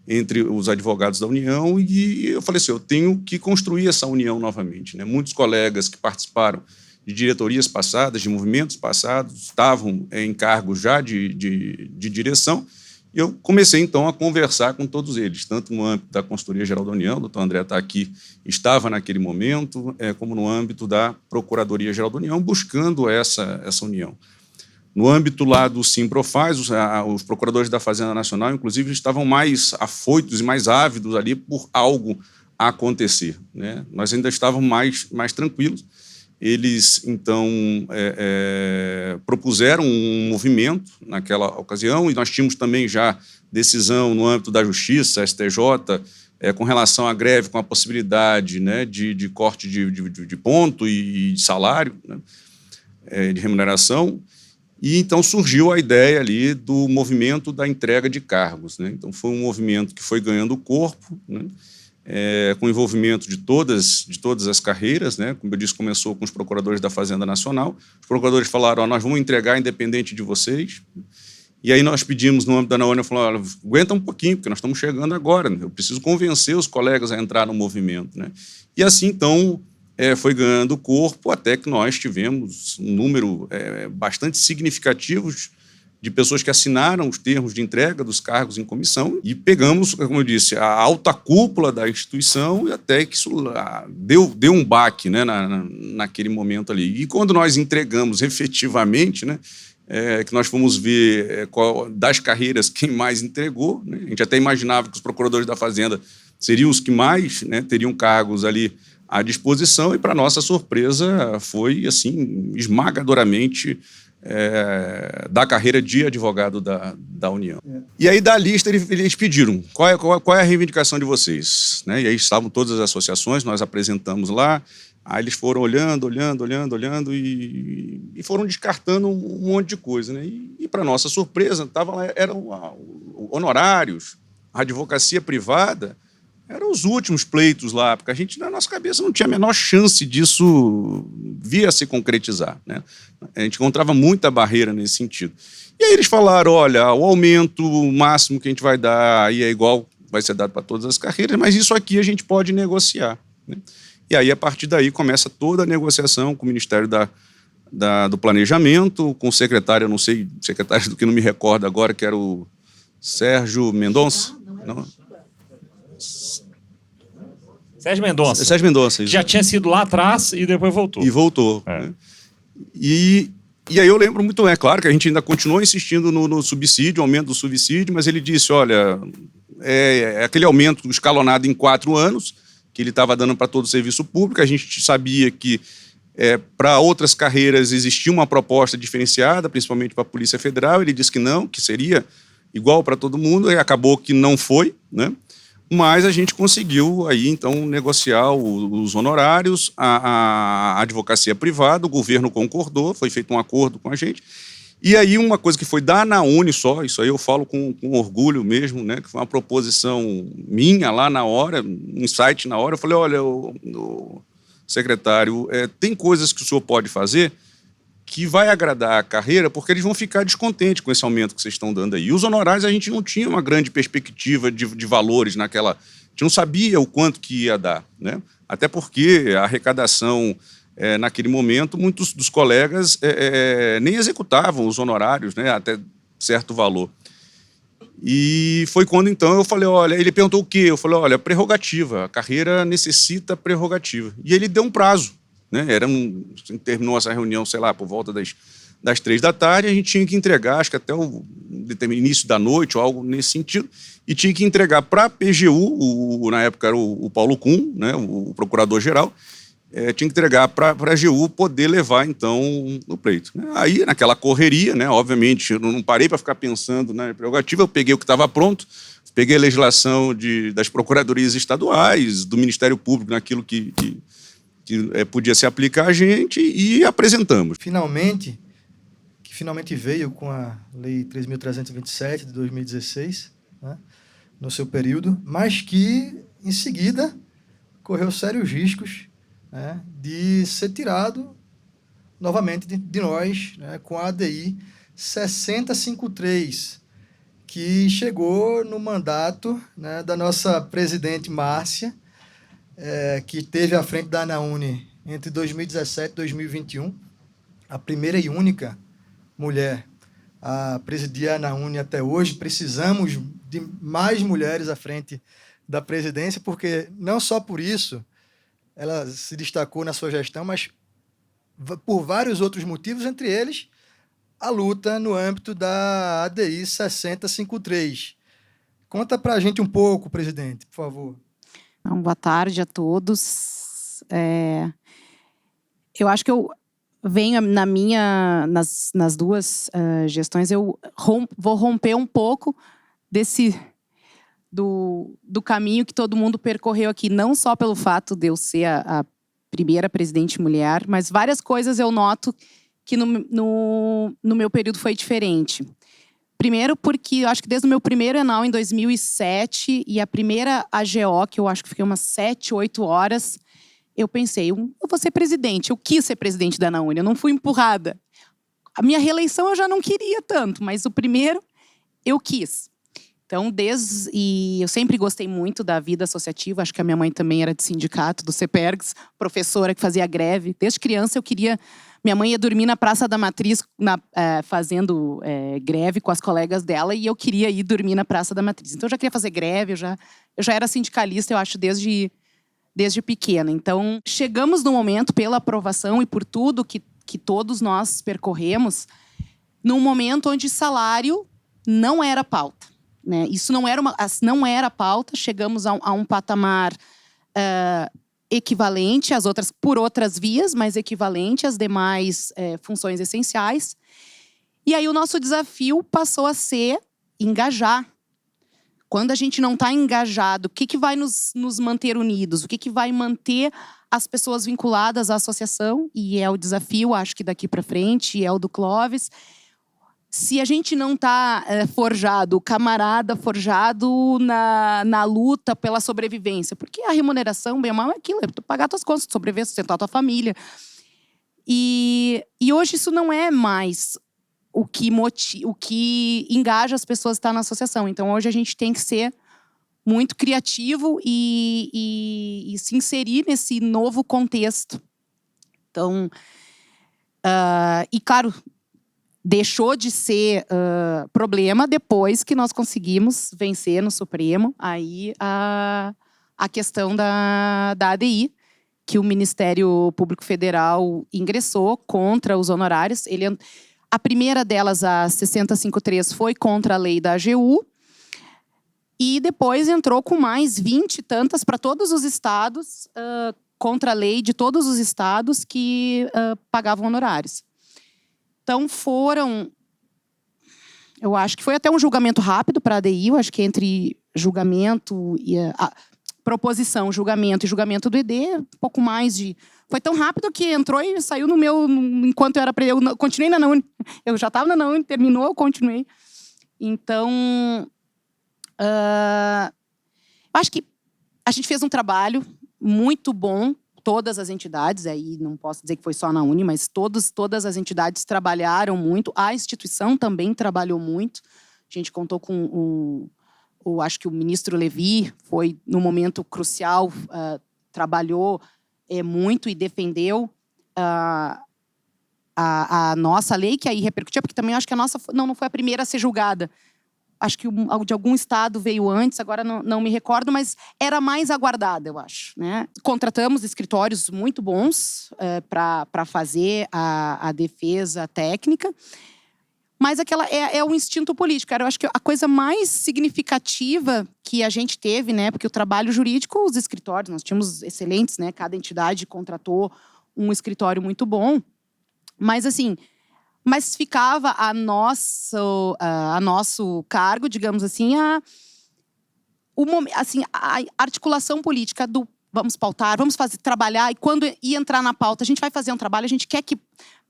entre os advogados da União, e eu falei assim, eu tenho que construir essa união novamente, né? Muitos colegas que participaram de diretorias passadas, de movimentos passados, estavam em cargos já de direção, e eu comecei, então, a conversar com todos eles, tanto no âmbito da Consultoria Geral da União, o doutor André está aqui, estava naquele momento, como no âmbito da Procuradoria Geral da União, buscando essa união. No âmbito lá do Simprofaz, os procuradores da Fazenda Nacional, inclusive, estavam mais afoitos e mais ávidos ali por algo a acontecer, né? Nós ainda estávamos mais tranquilos. Eles, então, propuseram um movimento naquela ocasião, e nós tínhamos também já decisão no âmbito da Justiça, STJ, com relação à greve, com a possibilidade, né, de corte de ponto e de salário, né, de remuneração. E, então, surgiu a ideia ali do movimento da entrega de cargos, né? Então, foi um movimento que foi ganhando corpo, né, com envolvimento de todas as carreiras, né? Como eu disse, começou com os procuradores da Fazenda Nacional. Os procuradores falaram, nós vamos entregar independente de vocês. E aí nós pedimos, no âmbito da ANAUNE, falamos, aguenta um pouquinho, porque nós estamos chegando agora, né? Eu preciso convencer os colegas a entrar no movimento, né? E assim, então, foi ganhando corpo, até que nós tivemos um número bastante significativo de pessoas que assinaram os termos de entrega dos cargos em comissão, e pegamos, como eu disse, a alta cúpula da instituição, e até que isso deu um baque, né, naquele momento ali. E quando nós entregamos efetivamente, né, que nós fomos ver das carreiras quem mais entregou, né, a gente até imaginava que os procuradores da Fazenda seriam os que mais, né, teriam cargos ali à disposição, e, para nossa surpresa, foi assim esmagadoramente da carreira de advogado da União. E aí, da lista, eles pediram qual é a reivindicação de vocês, né? E aí estavam todas as associações, nós apresentamos lá, aí eles foram olhando e foram descartando um monte de coisa, né? E para nossa surpresa, eram honorários, a advocacia privada, eram os últimos pleitos lá, porque a gente, na nossa cabeça, não tinha a menor chance disso vir a se concretizar, né? A gente encontrava muita barreira nesse sentido. E aí eles falaram, olha, o aumento máximo que a gente vai dar aí é igual, vai ser dado para todas as carreiras, mas isso aqui a gente pode negociar, né? E aí, a partir daí, começa toda a negociação com o Ministério do Planejamento, com o secretário, eu não sei, secretário do que não me recordo agora, que era o Sérgio Mendonça. Não? Sérgio Mendonça. Sérgio Mendonça. Já tinha sido lá atrás e depois voltou. E voltou. Né? E aí eu lembro muito bem, claro que a gente ainda continuou insistindo no subsídio, aumento do subsídio, mas ele disse, olha, é aquele aumento escalonado em 4 anos, que ele estava dando para todo o serviço público, a gente sabia que para outras carreiras existia uma proposta diferenciada, principalmente para a Polícia Federal, ele disse que não, que seria igual para todo mundo, e acabou que não foi, né? Mas a gente conseguiu aí, então, negociar os honorários, a advocacia privada, o governo concordou, foi feito um acordo com a gente. E aí uma coisa que foi da ANAUNE só, isso aí eu falo com orgulho mesmo, né, que foi uma proposição minha lá na hora, um insight na hora, eu falei, olha, secretário, tem coisas que o senhor pode fazer que vai agradar a carreira, porque eles vão ficar descontentes com esse aumento que vocês estão dando aí. E os honorários, a gente não tinha uma grande perspectiva de valores naquela... A gente não sabia o quanto que ia dar, né? Até porque a arrecadação, naquele momento, muitos dos colegas nem executavam os honorários, né, até certo valor. E foi quando, então, eu falei, olha... Ele perguntou o quê? Eu falei, olha, prerrogativa. A carreira necessita prerrogativa. E ele deu um prazo. Né? Terminou essa reunião, sei lá, por volta das 3 da tarde, a gente tinha que entregar, acho que até o início da noite, ou algo nesse sentido, e tinha que entregar para a PGU, na época era o Paulo Kuhn, né, o procurador-geral, tinha que entregar para a AGU poder levar, então, no pleito. Aí, naquela correria, né, obviamente, eu não parei para ficar pensando na prerrogativa, eu peguei o que estava pronto, peguei a legislação das procuradorias estaduais, do Ministério Público, naquilo que podia se aplicar a gente, e apresentamos. Finalmente veio com a Lei 3.327 de 2016, né, no seu período, mas que, em seguida, correu sérios riscos, né, de ser tirado novamente de nós, né, com a ADI 6053, que chegou no mandato, né, da nossa presidente Márcia, que esteve à frente da ANAUNE entre 2017 e 2021, a primeira e única mulher a presidir a ANAUNE até hoje. Precisamos de mais mulheres à frente da presidência, porque não só por isso ela se destacou na sua gestão, mas por vários outros motivos, entre eles a luta no âmbito da ADI 6053. Conta para a gente um pouco, presidente, por favor. Boa tarde a todos. Eu acho que eu venho nas duas gestões, eu vou romper um pouco do caminho que todo mundo percorreu aqui, não só pelo fato de eu ser a primeira presidente mulher, mas várias coisas eu noto que no meu período foi diferente. Primeiro porque eu acho que desde o meu primeiro ENAU, em 2007, e a primeira AGO, que eu acho que fiquei umas 7, 8 horas, eu pensei, eu vou ser presidente. Eu quis ser presidente da ANAUNE, eu não fui empurrada. A minha reeleição eu já não queria tanto, mas o primeiro eu quis. Então, e eu sempre gostei muito da vida associativa, acho que a minha mãe também era de sindicato, do CEPERGS, professora que fazia greve. Desde criança eu queria... Minha mãe ia dormir na Praça da Matriz, fazendo greve com as colegas dela, e eu queria ir dormir na Praça da Matriz. Então, eu já queria fazer greve, eu já era sindicalista, eu acho, desde pequena. Então, chegamos no momento, pela aprovação e por tudo que todos nós percorremos, num momento onde salário não era pauta, né? Isso não era pauta, chegamos a um patamar... equivalente às outras, por outras vias, mas equivalente às demais funções essenciais. E aí o nosso desafio passou a ser engajar. Quando a gente não está engajado, o que vai nos manter unidos? O que vai manter as pessoas vinculadas à associação? E é o desafio, acho que daqui para frente, e é o do Clóvis. Se a gente não está forjado, camarada forjado na luta pela sobrevivência, porque a remuneração, bem ou mal, é aquilo, é tu pagar tuas contas, sobreviver, sustentar a tua família. E hoje isso não é mais o que engaja as pessoas a estar na associação. Então, hoje a gente tem que ser muito criativo e se inserir nesse novo contexto. Então, e claro, deixou de ser problema depois que nós conseguimos vencer no Supremo aí a questão da ADI, que o Ministério Público Federal ingressou contra os honorários. A primeira delas, a 6053, foi contra a lei da AGU. E depois entrou com mais 20 e tantas para todos os estados, contra a lei de todos os estados que pagavam honorários. Então eu acho que foi até um julgamento rápido para a ADI. Eu acho que entre julgamento e proposição, julgamento e julgamento do ED, um pouco mais de... Foi tão rápido que entrou e saiu no meu... Enquanto eu era... Eu continuei na NAUNI. Eu já estava na NAUNI, terminou, eu continuei. Então, acho que a gente fez um trabalho muito bom, todas as entidades, aí não posso dizer que foi só na UNE, mas todas as entidades trabalharam muito, a instituição também trabalhou muito. A gente contou com acho que o ministro Levi foi, no momento crucial, trabalhou muito e defendeu a nossa lei, que aí repercutiu, porque também acho que a nossa não foi a primeira a ser julgada. Acho que de algum estado veio antes, agora não me recordo, mas era mais aguardada, eu acho, né? Contratamos escritórios muito bons para fazer a defesa técnica, mas aquela é um instinto político. Eu acho que a coisa mais significativa que a gente teve, né? Porque o trabalho jurídico, os escritórios, nós tínhamos excelentes, né? Cada entidade contratou um escritório muito bom, mas assim... Mas ficava a nosso cargo, digamos assim, a articulação política do vamos pautar, vamos trabalhar, e quando ia entrar na pauta, a gente vai fazer um trabalho, a gente quer que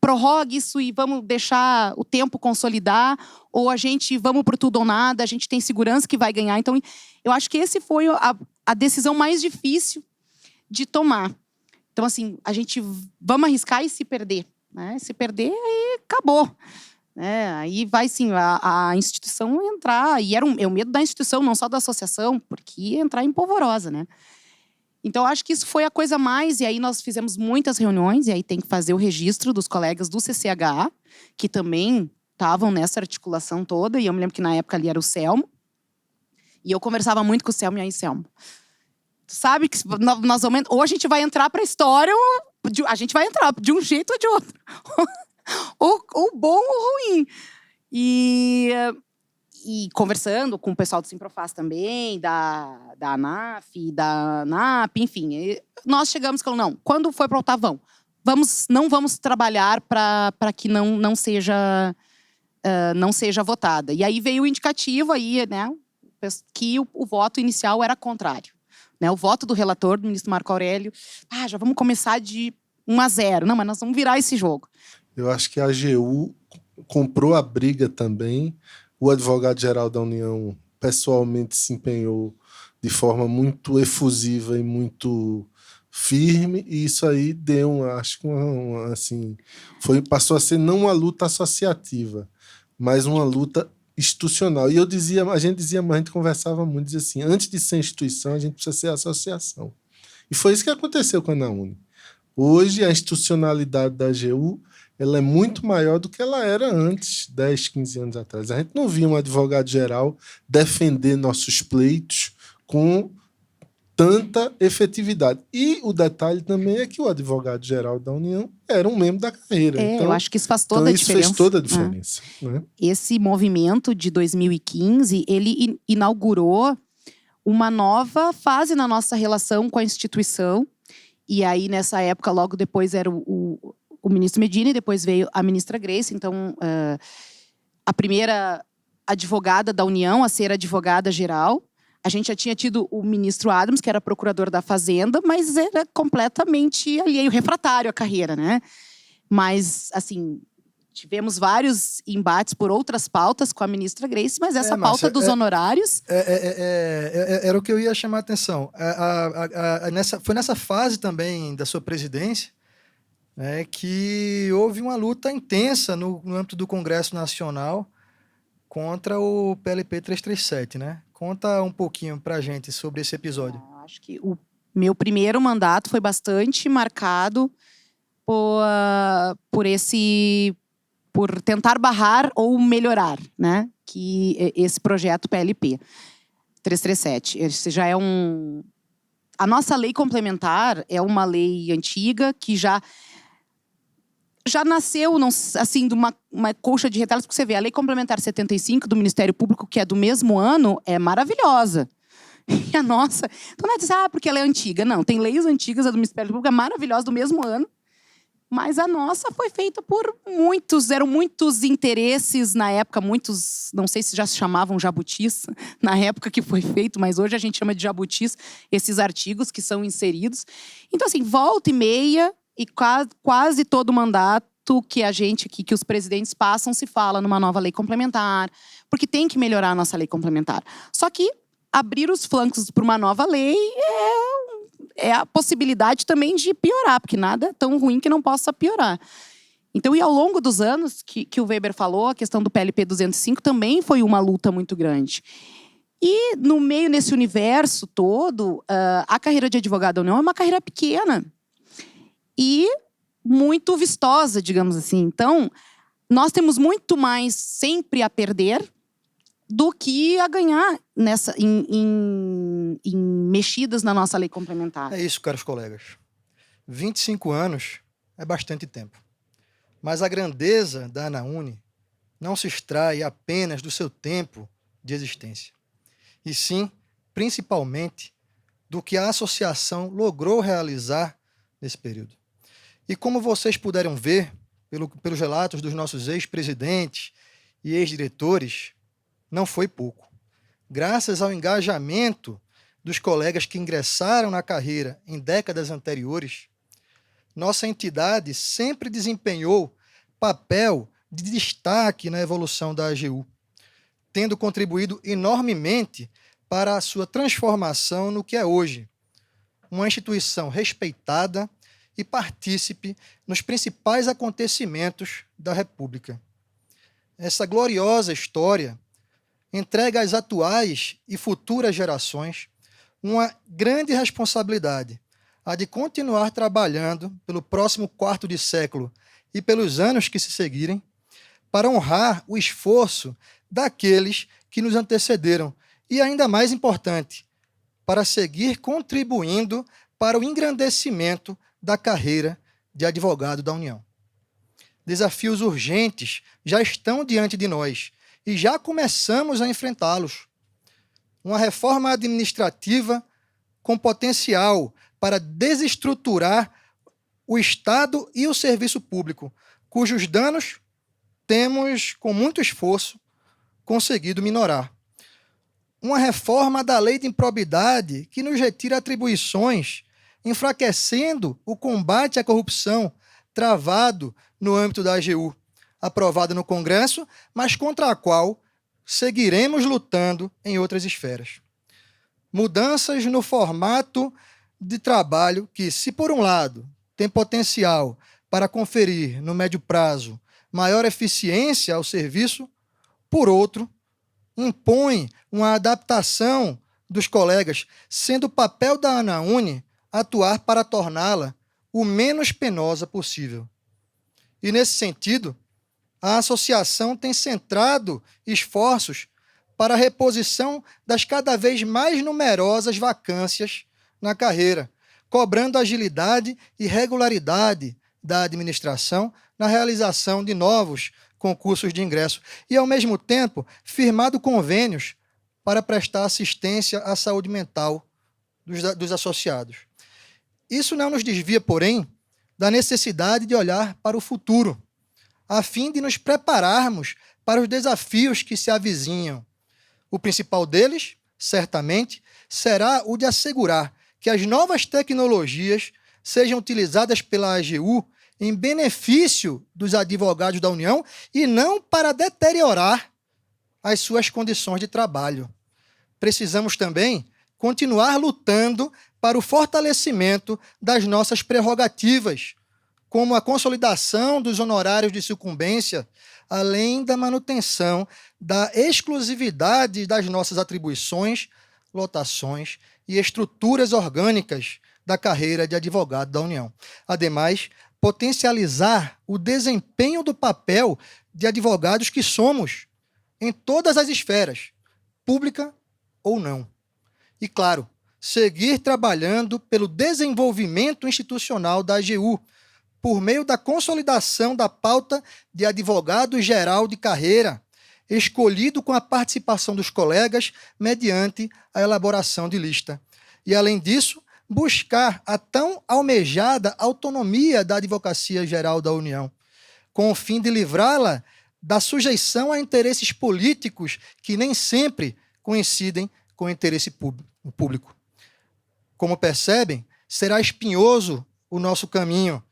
prorrogue isso e vamos deixar o tempo consolidar, ou a gente vamos pro tudo ou nada, a gente tem segurança que vai ganhar. Então, eu acho que esse foi a decisão mais difícil de tomar. Então, assim, a gente vamos arriscar e se perder. Né? Se perder, aí acabou. Aí vai, sim, a instituição entrar. E era o medo da instituição, não só da associação, porque ia entrar em polvorosa. Né? Então, acho que isso foi a coisa mais... E aí nós fizemos muitas reuniões, e aí tem que fazer o registro dos colegas do CCH, que também estavam nessa articulação toda. E eu me lembro que na época ali era o Selmo. E eu conversava muito com o Selmo, e aí, Selmo, tu sabe que nós vamos... Ou a gente vai entrar para a história... A gente vai entrar de um jeito ou de outro. ou bom ou ruim. E conversando com o pessoal do Simprofaz também, da ANAF, da ANAP, enfim. Nós chegamos e falamos, não, quando for para o Otavão, não vamos trabalhar para que não seja votada. E aí veio o indicativo, aí, né, que o voto inicial era contrário. Né, o voto do relator, do ministro Marco Aurélio, já vamos começar de 1-0. Não, mas nós vamos virar esse jogo. Eu acho que a AGU comprou a briga também. O advogado-geral da União pessoalmente se empenhou de forma muito efusiva e muito firme, e isso aí deu, acho que assim, passou a ser não uma luta associativa, mas uma luta institucional. E a gente conversava muito, dizia assim, antes de ser instituição, a gente precisa ser associação. E foi isso que aconteceu com a NAUNE. Hoje, a institucionalidade da AGU, ela é muito maior do que ela era antes, 10, 15 anos atrás. A gente não via um advogado-geral defender nossos pleitos com tanta efetividade. E o detalhe também é que o advogado-geral da União era um membro da carreira. Então, eu acho que isso faz toda a diferença. Isso fez toda a diferença. Né? Esse movimento de 2015, ele inaugurou uma nova fase na nossa relação com a instituição. E aí, nessa época, logo depois era o ministro Medina e depois veio a ministra Grace. Então, a primeira advogada da União a ser advogada-geral. A gente já tinha tido o ministro Adams, que era procurador da Fazenda, mas era completamente alheio, refratário à carreira, né? Mas, assim, tivemos vários embates por outras pautas com a ministra Grace, mas essa pauta dos honorários... Era o que eu ia chamar a atenção. Foi nessa fase também da sua presidência, né, que houve uma luta intensa no âmbito do Congresso Nacional contra o PLP 337, né? Conta um pouquinho pra gente sobre esse episódio. Acho que o meu primeiro mandato foi bastante marcado por tentar barrar ou melhorar, né, que esse projeto PLP 337. Esse já é a nossa lei complementar é uma lei antiga que já nasceu, assim, de uma colcha de retalhos, porque você vê, a Lei Complementar 75 do Ministério Público, que é do mesmo ano, é maravilhosa. E a nossa... Então não é dizer, porque ela é antiga. Não, tem leis antigas, a do Ministério Público é maravilhosa, do mesmo ano, mas a nossa foi feita por eram muitos interesses na época, muitos, não sei se já se chamavam jabutis, na época que foi feito, mas hoje a gente chama de jabutis, esses artigos que são inseridos. Então, assim, volta e meia, e quase todo mandato que os presidentes passam, se fala numa nova lei complementar, porque tem que melhorar a nossa lei complementar. Só que abrir os flancos para uma nova lei é a possibilidade também de piorar, porque nada é tão ruim que não possa piorar. Então, e ao longo dos anos que o Weber falou, a questão do PLP 205 também foi uma luta muito grande. E no meio, nesse universo todo, a carreira de advogado ou não é uma carreira pequena e muito vistosa, digamos assim. Então, nós temos muito mais sempre a perder do que a ganhar em mexidas na nossa lei complementar. É isso, caros colegas. 25 anos é bastante tempo. Mas a grandeza da ANAUNE não se extrai apenas do seu tempo de existência, e sim, principalmente, do que a associação logrou realizar nesse período. E como vocês puderam ver, pelos relatos dos nossos ex-presidentes e ex-diretores, não foi pouco. Graças ao engajamento dos colegas que ingressaram na carreira em décadas anteriores, nossa entidade sempre desempenhou papel de destaque na evolução da AGU, tendo contribuído enormemente para a sua transformação no que é hoje, uma instituição respeitada e partícipe nos principais acontecimentos da República. Essa gloriosa história entrega às atuais e futuras gerações uma grande responsabilidade, a de continuar trabalhando pelo próximo quarto de século e pelos anos que se seguirem, para honrar o esforço daqueles que nos antecederam e, ainda mais importante, para seguir contribuindo para o engrandecimento da carreira de advogado da União. Desafios urgentes já estão diante de nós e já começamos a enfrentá-los. Uma reforma administrativa com potencial para desestruturar o Estado e o serviço público, cujos danos temos, com muito esforço, conseguido minorar. Uma reforma da lei de improbidade que nos retira atribuições, enfraquecendo o combate à corrupção travado no âmbito da AGU, aprovada no Congresso, mas contra a qual seguiremos lutando em outras esferas. Mudanças no formato de trabalho que, se por um lado, tem potencial para conferir, no médio prazo, maior eficiência ao serviço, por outro, impõe uma adaptação dos colegas, sendo o papel da ANAUNE atuar para torná-la o menos penosa possível. E, nesse sentido, a associação tem centrado esforços para a reposição das cada vez mais numerosas vacâncias na carreira, cobrando agilidade e regularidade da administração na realização de novos concursos de ingresso e, ao mesmo tempo, firmado convênios para prestar assistência à saúde mental dos associados. Isso não nos desvia, porém, da necessidade de olhar para o futuro, a fim de nos prepararmos para os desafios que se avizinham. O principal deles, certamente, será o de assegurar que as novas tecnologias sejam utilizadas pela AGU em benefício dos advogados da União e não para deteriorar as suas condições de trabalho. Precisamos também continuar lutando para o fortalecimento das nossas prerrogativas, como a consolidação dos honorários de sucumbência, além da manutenção da exclusividade das nossas atribuições, lotações e estruturas orgânicas da carreira de advogado da União. Ademais, potencializar o desempenho do papel de advogados que somos em todas as esferas, pública ou não. E, claro, seguir trabalhando pelo desenvolvimento institucional da AGU, por meio da consolidação da pauta de advogado-geral de carreira, escolhido com a participação dos colegas mediante a elaboração de lista. E, além disso, buscar a tão almejada autonomia da Advocacia Geral da União, com o fim de livrá-la da sujeição a interesses políticos que nem sempre coincidem com o interesse público. Como percebem, será espinhoso o nosso caminho,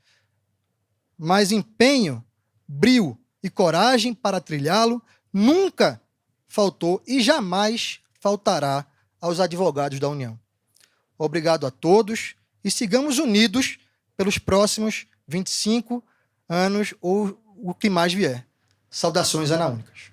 mas empenho, brio e coragem para trilhá-lo nunca faltou e jamais faltará aos advogados da União. Obrigado a todos e sigamos unidos pelos próximos 25 anos ou o que mais vier. Saudações anaúnicas.